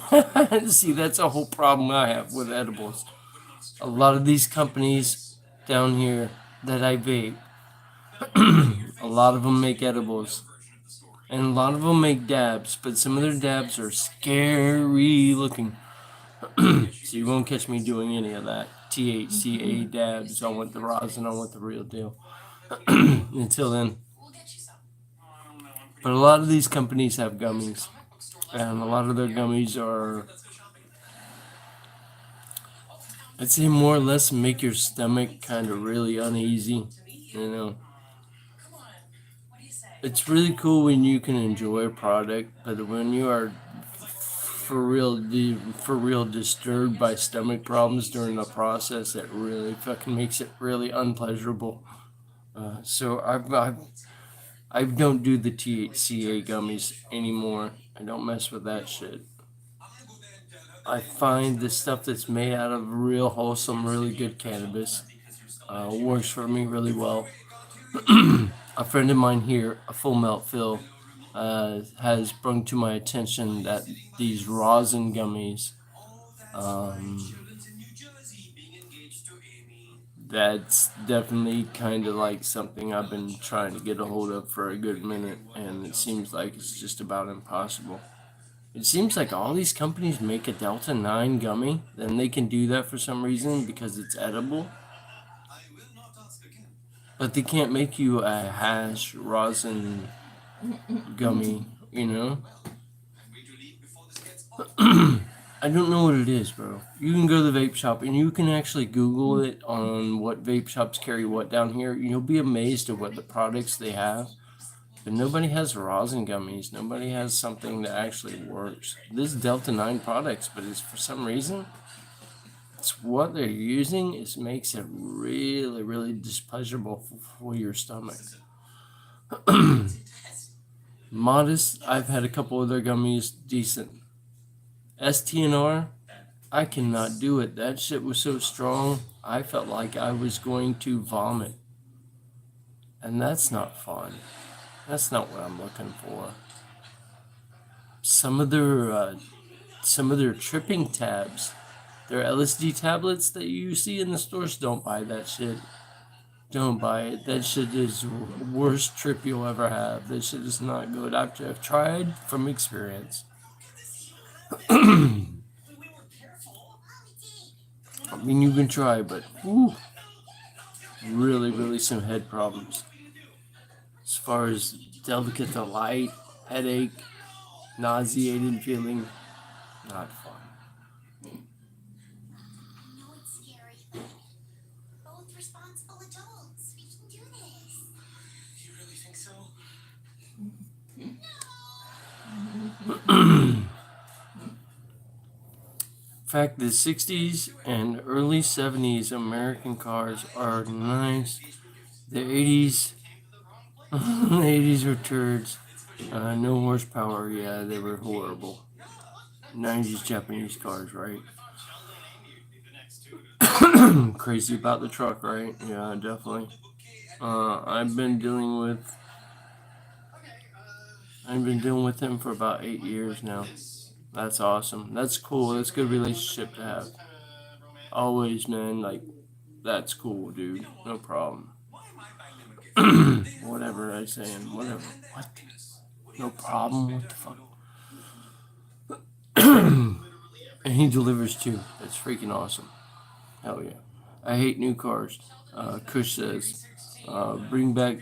[SPEAKER 1] See, that's a whole problem I have with edibles. A lot of these companies down here that I vape, a lot of them make edibles. And a lot of them make dabs, but some of their dabs are scary looking. So you won't catch me doing any of that. THCA dabs. I want the rosin, I want the real deal. Until then.
[SPEAKER 6] We'll get you some.
[SPEAKER 1] But a lot of these companies have gummies. And a lot of their gummies are, I'd say, more or less make your stomach kind of really uneasy. You know.
[SPEAKER 6] Come on. What do you say?
[SPEAKER 1] It's really cool when you can enjoy a product, but when you are for real disturbed by stomach problems during the process, it really fucking makes it really unpleasurable. So I don't do the THCA gummies anymore. I don't mess with that shit. I find the stuff that's made out of real wholesome, really good cannabis works for me really well. A friend of mine here, a Full Melt Phil, has brought to my attention that these rosin gummies, that's definitely kind of like something I've been trying to get a hold of for a good minute, and it seems like it's just about impossible. It seems like all these companies make a Delta 9 gummy, then they can do that for some reason because it's edible. But they can't make you a hash rosin gummy, you know? I don't know what it is, bro. You can go to the vape shop and you can actually Google it on what vape shops carry what down here. You'll be amazed at what the products they have. But nobody has rosin gummies. Nobody has something that actually works. This Delta 9 products, but it's for some reason, it's what they're using. It makes it really, really displeasurable for your stomach. Modest, I've had a couple of their gummies, decent. STNR, I cannot do it. That shit was so strong, I felt like I was going to vomit. And that's not fun. That's not what I'm looking for. Some of their tripping tabs, their LSD tablets that you see in the stores, don't buy that shit. Don't buy it. That shit is the worst trip you'll ever have. That shit is not good. I've tried from experience. I mean, you can try, but whew, really, really some head problems. As far as delicate delight, headache, nauseated feeling, not fun.
[SPEAKER 7] I know it's scary, but both responsible adults. We can do this.
[SPEAKER 2] You really think so?
[SPEAKER 1] In fact, the 60s and early 70s American cars are nice. The 80s, the 80s were turds. No horsepower, yeah, they were horrible. 90s Japanese cars, right? Crazy about the truck, right? Yeah, definitely. I've been dealing with him for about 8 years now. That's awesome. That's cool. That's a good relationship to have. Always, man. Like, that's cool, dude. No problem. Whatever I saying. Whatever. What? No problem. What the fuck? And he delivers too. That's freaking awesome. Hell yeah. I hate new cars. Kush says, bring back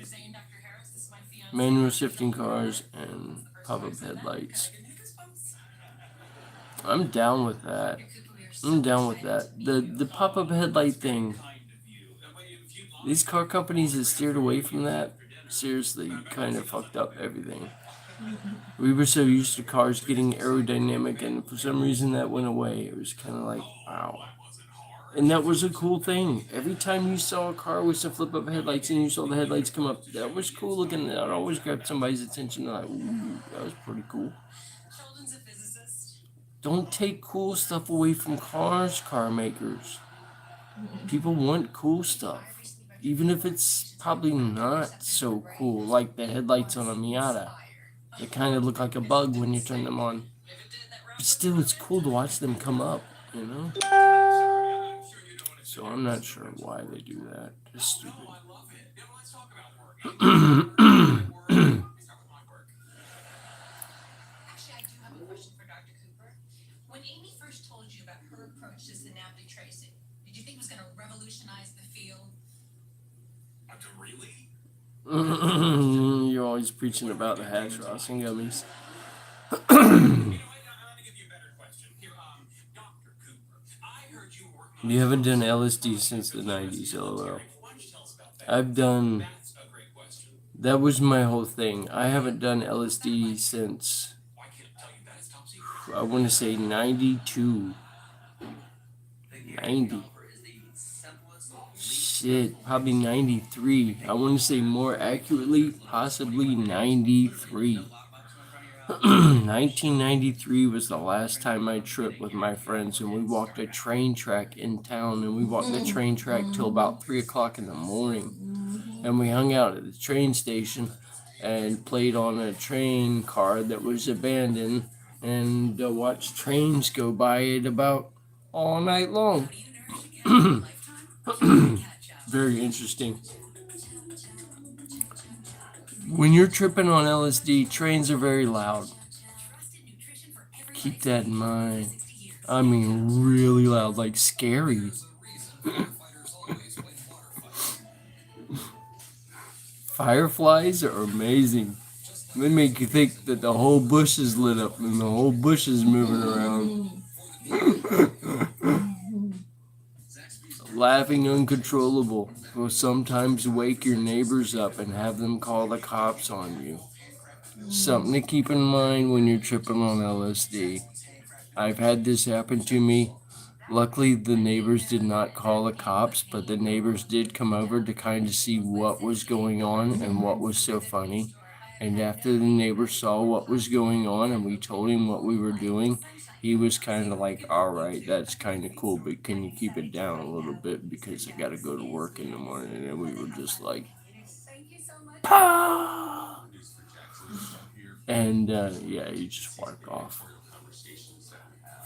[SPEAKER 1] manual shifting cars and pop-up headlights. I'm down with that. The pop-up headlight thing. These car companies that steered away from that, seriously, kind of fucked up everything. We were so used to cars getting aerodynamic, and for some reason that went away. It was kind of like, wow. And that was a cool thing. Every time you saw a car with some flip-up headlights and you saw the headlights come up, that was cool looking. That always grabbed somebody's attention. Like, ooh, that was pretty cool.
[SPEAKER 6] Sheldon's a physicist.
[SPEAKER 1] Don't take cool stuff away from cars, car makers. People want cool stuff. Even if it's probably not so cool, like the headlights on a Miata. They kind of look like a bug when you turn them on. But still, it's cool to watch them come up, you know? So I'm not sure why they do that. It's stupid.
[SPEAKER 6] Actually, I do have a question for Dr. Cooper. When Amy first told you about her approach to synaptic tracing, did you think it was going to revolutionize the field?
[SPEAKER 2] Really?
[SPEAKER 1] You're always preaching about the hash ross and gummies.
[SPEAKER 2] I'm gonna give you a better question. Here, Dr. Cooper, I heard you working.
[SPEAKER 1] You haven't done LSD since the 90s, lol.
[SPEAKER 2] Why don't you tell us about that?
[SPEAKER 1] I've done.
[SPEAKER 2] That's a great question.
[SPEAKER 1] That was my whole thing. I haven't done LSD since,
[SPEAKER 2] Why can't I tell you that? It's top secret.
[SPEAKER 1] I want to say 92. 90. Shit, probably 93. I want to say more accurately, possibly 93. 1993 was the last time I tripped with my friends, and we walked a train track in town, and we walked the train track till about 3 o'clock in the morning. And we hung out at the train station and played on a train car that was abandoned and watched trains go by it about all night long. Very interesting. When you're tripping on LSD, trains are very loud. Keep that in mind. I mean, really loud, like scary. Fireflies are amazing. They make you think that the whole bush is lit up and the whole bush is moving around. Laughing uncontrollable will sometimes wake your neighbors up and have them call the cops on you. Something to keep in mind when you're tripping on LSD. I've had this happen to me. Luckily, the neighbors did not call the cops, but the neighbors did come over to kind of see what was going on and what was so funny. And after the neighbor saw what was going on and we told him what we were doing, he was kind of like, all right, that's kind of cool, but can you keep it down a little bit because I got to go to work in the morning. And we were just like, "Pah!" And yeah, he just walked off.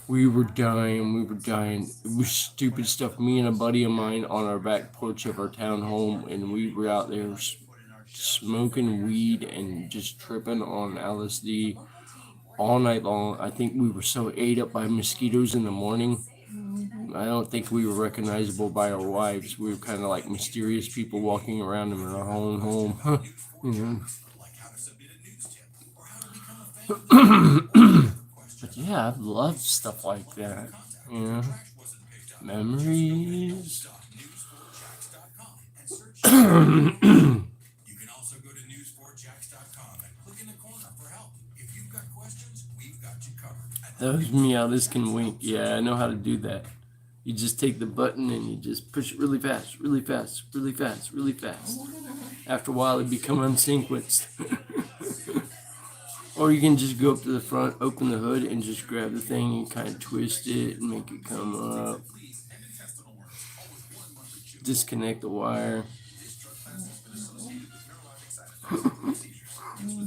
[SPEAKER 1] We were dying. We were dying. It was stupid stuff. Me and a buddy of mine on our back porch of our town home, and we were out there smoking weed and just tripping on LSD all night long. I think we were so ate up by mosquitoes in the morning. I don't think we were recognizable by our wives. We were kind of like mysterious people walking around in our own home. You know. But yeah, I've loved stuff like that. You know, memories.
[SPEAKER 2] You can also go to news4jax.com and click in the corner for help. If you've got questions, we've got you covered.
[SPEAKER 1] Those meows can wink. Yeah, I know how to do that. You just take the button and you just push it really fast, really fast, really fast, really fast. After a while, it become unsequenced. Or you can just go up to the front, open the hood, and just grab the thing and kind of twist it and make it come up. Disconnect the wire.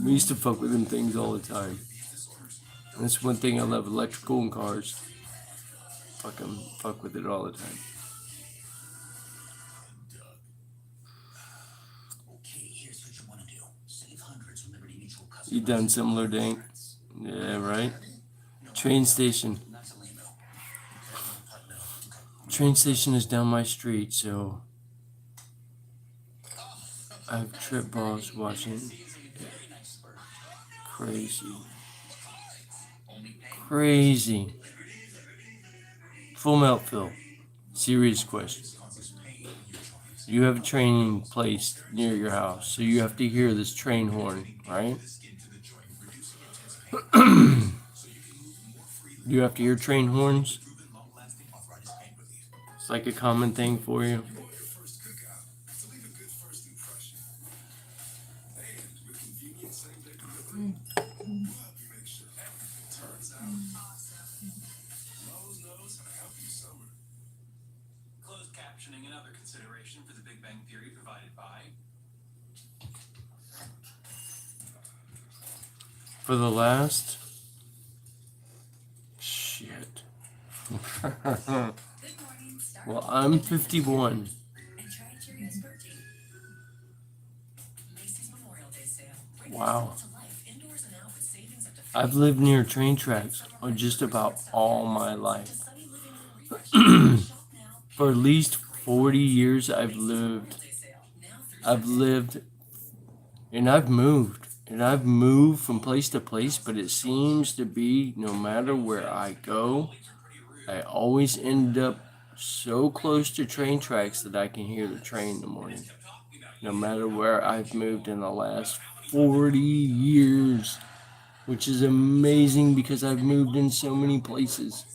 [SPEAKER 1] We used to fuck with them things all the time. That's one thing I love, electrical and cars. Fuck with it all the time.
[SPEAKER 2] Okay, here's what you want to do. Save hundreds with Liberty Mutual customers.
[SPEAKER 1] You done similar, Dank? Yeah, right? Train station. Train station is down my street, so I have trip balls watching. Crazy. Crazy. Full melt fill. Serious question. You have a train placed near your house, so you have to hear this train horn, right? You have to hear train horns? It's like a common thing for you.
[SPEAKER 2] Closed captioning and other consideration for the Big Bang Theory provided by
[SPEAKER 1] For the last... Shit.
[SPEAKER 6] Good morning. Start
[SPEAKER 1] Well, I'm 51.
[SPEAKER 6] and try Cheerios protein. Macy's Memorial Day sale. Bring
[SPEAKER 1] Wow.
[SPEAKER 6] festival to life indoors and out with savings up to
[SPEAKER 1] I've lived near train tracks on just about all my life.
[SPEAKER 6] sunny living room refresh. Shop now.
[SPEAKER 1] For at least 40 years I've lived.
[SPEAKER 6] Day sale. Now through
[SPEAKER 1] I've lived and I've moved. And I've moved from place to place, but it seems to be no matter where I go, I always end up so close to train tracks that I can hear the train in the morning. No matter where I've moved in the last 40 years, which is amazing because I've moved in so many places.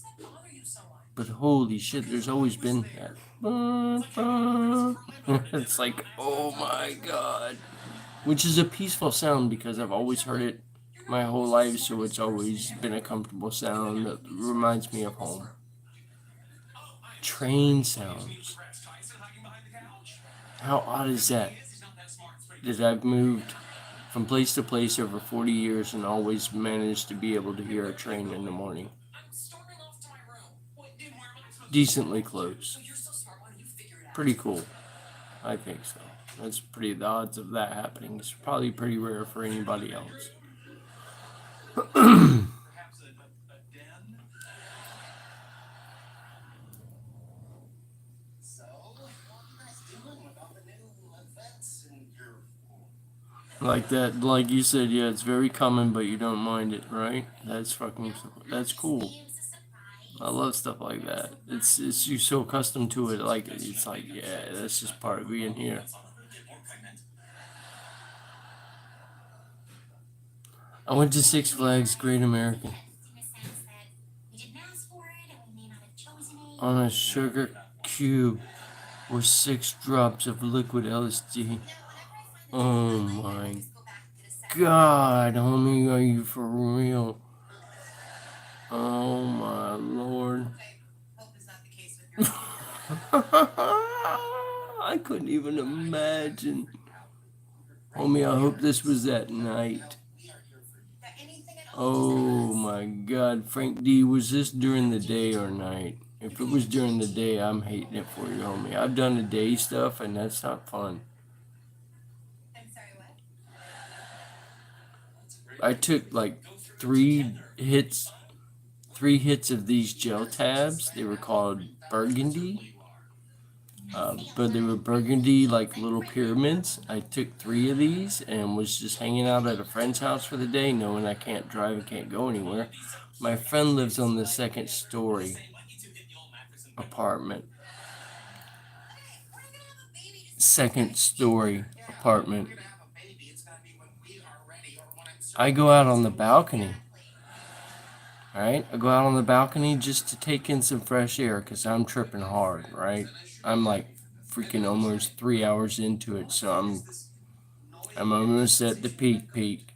[SPEAKER 1] But holy shit, there's always been that. It's like, oh my god. Which is a peaceful sound because I've always heard it my whole life, so it's always been a comfortable sound that reminds me of home. Train sounds. How odd is that? That I've moved from place to place over 40 years and always managed to be able to hear a train in the morning. Decently close. Pretty cool. I think so. That's pretty, the odds of that happening is probably pretty rare for anybody else.
[SPEAKER 2] perhaps a den. So, what are you guys doing with all the new events in your
[SPEAKER 1] Like that, like you said, yeah, it's very common, but you don't mind it, right? That's fucking, that's cool. I love stuff like that. It's you're so accustomed to it, like it's like, yeah, that's just part of being here. I went to Six Flags Great American on a sugar cube with 6 drops of liquid LSD. Oh my god, homie, are you for real? Oh my lord. I couldn't even imagine. Homie, I hope this was that night. Oh my God, Frank D, was this during the day or night? If it was during the day, I'm hating it for you, homie. I've done the day stuff, and that's not fun.
[SPEAKER 6] I'm sorry, what?
[SPEAKER 1] I took like three hits of these gel tabs. They were called Burgundy. But they were burgundy, like little pyramids. I took 3 of these and was just hanging out at a friend's house for the day, knowing I can't drive and can't go anywhere. My friend lives on the 2nd story apartment. 2nd story apartment. I go out on the balcony. Alright, I go out on the balcony just to take in some fresh air because I'm tripping hard, right? I'm like freaking almost 3 hours into it, so I'm almost at the peak.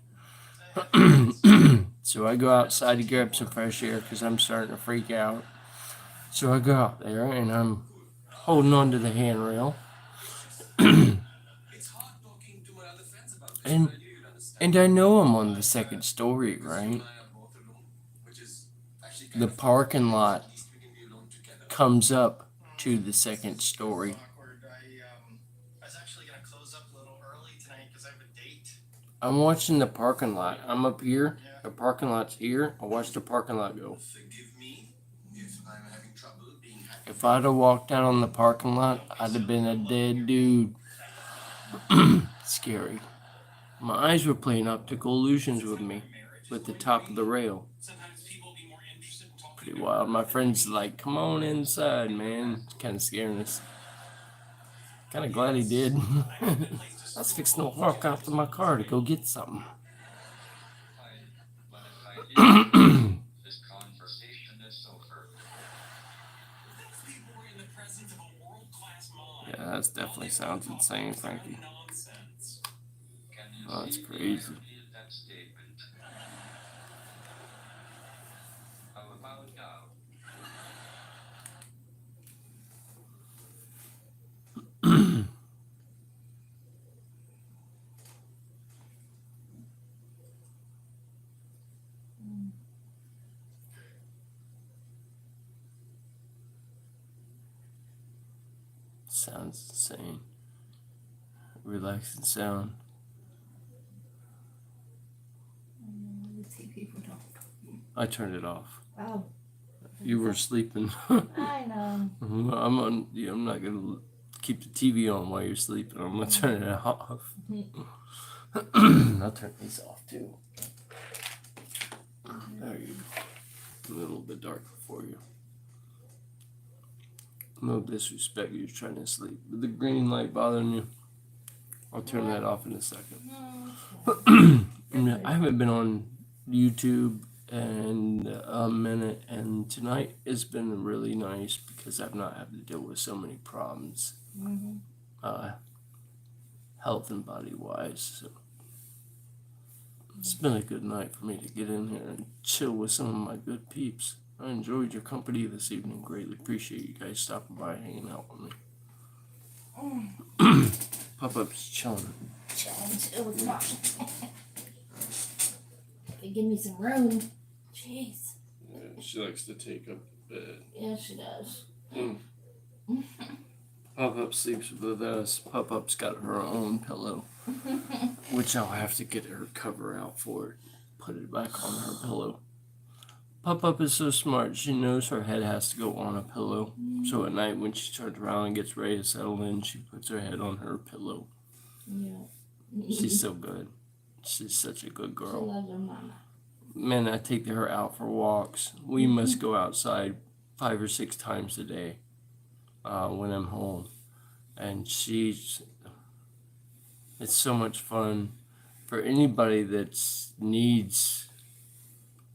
[SPEAKER 1] So I go outside to grab some fresh air because I'm starting to freak out. So I go out there and I'm holding on to the handrail. And I know I'm on the 2nd story, right? The parking lot comes up to the 2nd story.
[SPEAKER 2] I was actually gonna close up a little early tonight because I have a date.
[SPEAKER 1] I'm watching the parking lot. I'm up here. The parking lot's here. I watch the parking lot go.
[SPEAKER 2] Forgive me if I'm having trouble being happy.
[SPEAKER 1] If I'd have walked out on the parking lot, I'd have been a dead dude. Scary. My eyes were playing optical illusions with me, with the top of the rail. Pretty wild. My friend's like, come on inside, man. Kind of scaring us. Kind of glad he did. I was fixing to walk out to my car to go get something.
[SPEAKER 8] This conversation is over.
[SPEAKER 1] Yeah, that definitely sounds insane, Frankie.
[SPEAKER 8] Can you
[SPEAKER 1] Oh, that's
[SPEAKER 8] see the
[SPEAKER 1] crazy.
[SPEAKER 8] irony in that statement? How about now?
[SPEAKER 1] Sounds insane. Relaxing sound.
[SPEAKER 4] The TV went off.
[SPEAKER 1] I turned it off.
[SPEAKER 4] Oh,
[SPEAKER 1] You were sleeping.
[SPEAKER 4] I know.
[SPEAKER 1] I'm on. Yeah, I'm not gonna keep the TV on while you're sleeping. I'm gonna turn it off. I'll turn these off too. There you go. A little bit darker for you. No disrespect, you're trying to sleep. But the green light bothering you? I'll turn that off in a second.
[SPEAKER 4] No,
[SPEAKER 1] I haven't been on YouTube in a minute, and tonight has been really nice because I've not had to deal with so many problems, health and body wise. So it's been a good night for me to get in here and chill with some of my good peeps. I enjoyed your company this evening. Greatly appreciate you guys stopping by, hanging out with me. Pop-Up's chilling.
[SPEAKER 4] it was not. Give me some room. Jeez.
[SPEAKER 1] Yeah, she likes to take up the bed.
[SPEAKER 4] Yeah, she does.
[SPEAKER 1] Pop-Up sleeps with us. Pop-Up's got her own pillow, which I'll have to get her cover out for it. Put it back on her pillow. Pop-Up is so smart. She knows her head has to go on a pillow. So at night when she turns around and gets ready to settle in, she puts her head on her pillow.
[SPEAKER 4] Yeah.
[SPEAKER 1] She's so good. She's such a good
[SPEAKER 4] She
[SPEAKER 1] girl.
[SPEAKER 4] loves her mama.
[SPEAKER 1] Man, I take her out for walks. We must go outside 5 or 6 times a day when I'm home. And it's so much fun for anybody that needs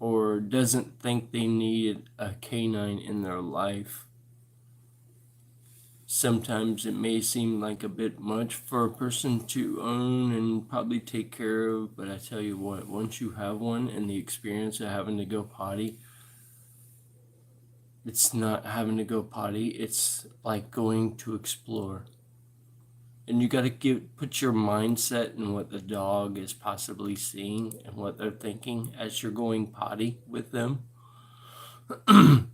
[SPEAKER 1] or doesn't think they need a canine in their life. Sometimes it may seem like a bit much for a person to own and probably take care of, but I tell you what, once you have one and the experience of having to go potty, it's not having to go potty, it's like going to explore. And you gotta put your mindset in what the dog is possibly seeing and what they're thinking as you're going potty with them. And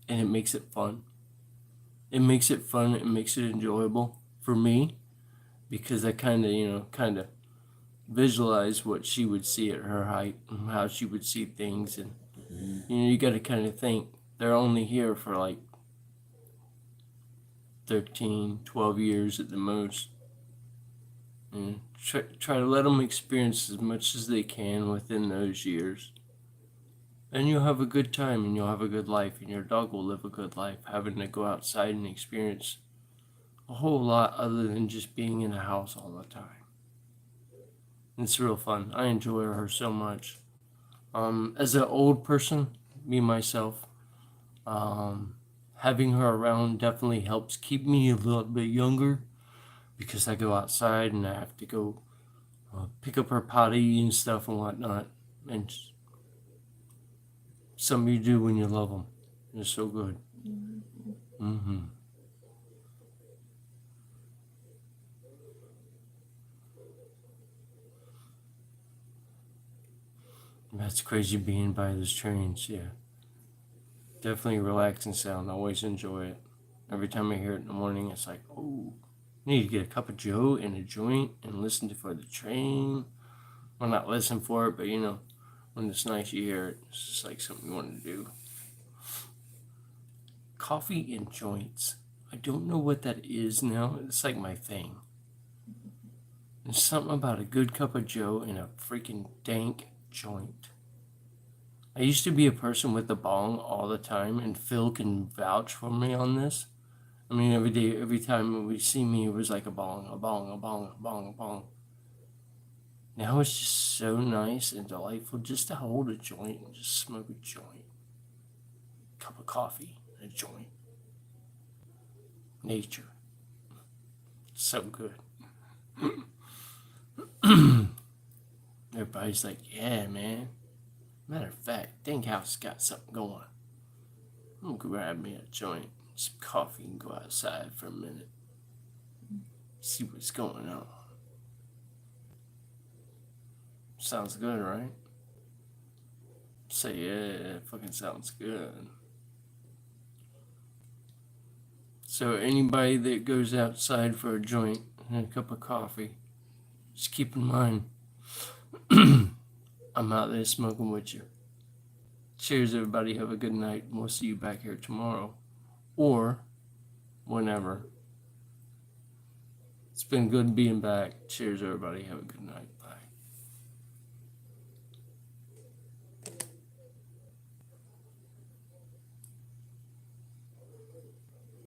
[SPEAKER 1] it makes it fun. It makes it fun, it makes it enjoyable for me, because I kind of visualize what she would see at her height and how she would see things. And you got to kind of think they're only here for like 13, 12 years at the most, and try to let them experience as much as they can within those years. And you'll have a good time, and you'll have a good life, and your dog will live a good life, having to go outside and experience a whole lot other than just being in a house all the time. It's real fun. I enjoy her so much. As an old person, me myself, having her around definitely helps keep me a little bit younger, because I go outside and I have to go pick up her potty and stuff and whatnot. And something you do when you love them. It's so good. Mm-hmm. That's crazy being by those trains, yeah. Definitely a relaxing sound. I always enjoy it. Every time I hear it in the morning, it's like, oh, I need to get a cup of joe and a joint and listen for the train. Well, not listen for it, but when it's nice you hear it. It's just like something you want to do. Coffee and joints. I don't know what that is now. It's like my thing. There's something about a good cup of joe and a freaking dank joint. I used to be a person with a bong all the time, and Phil can vouch for me on this. I mean, every day, every time we see me, it was like a bong, a bong, a bong, a bong, a bong. Now it's just so nice and delightful just to hold a joint and just smoke a joint. Cup of coffee and a joint. Nature. So good. Everybody's like, yeah, man. Matter of fact, Dinkhouse got something going. I'm gonna grab me a joint, some coffee, and go outside for a minute. See what's going on. Sounds good, right? Say, yeah, it fucking sounds good. So anybody that goes outside for a joint and a cup of coffee, just keep in mind, I'm out there smoking with you. Cheers, everybody. Have a good night. And we'll see you back here tomorrow. Or whenever. It's been good being back. Cheers, everybody. Have a good night.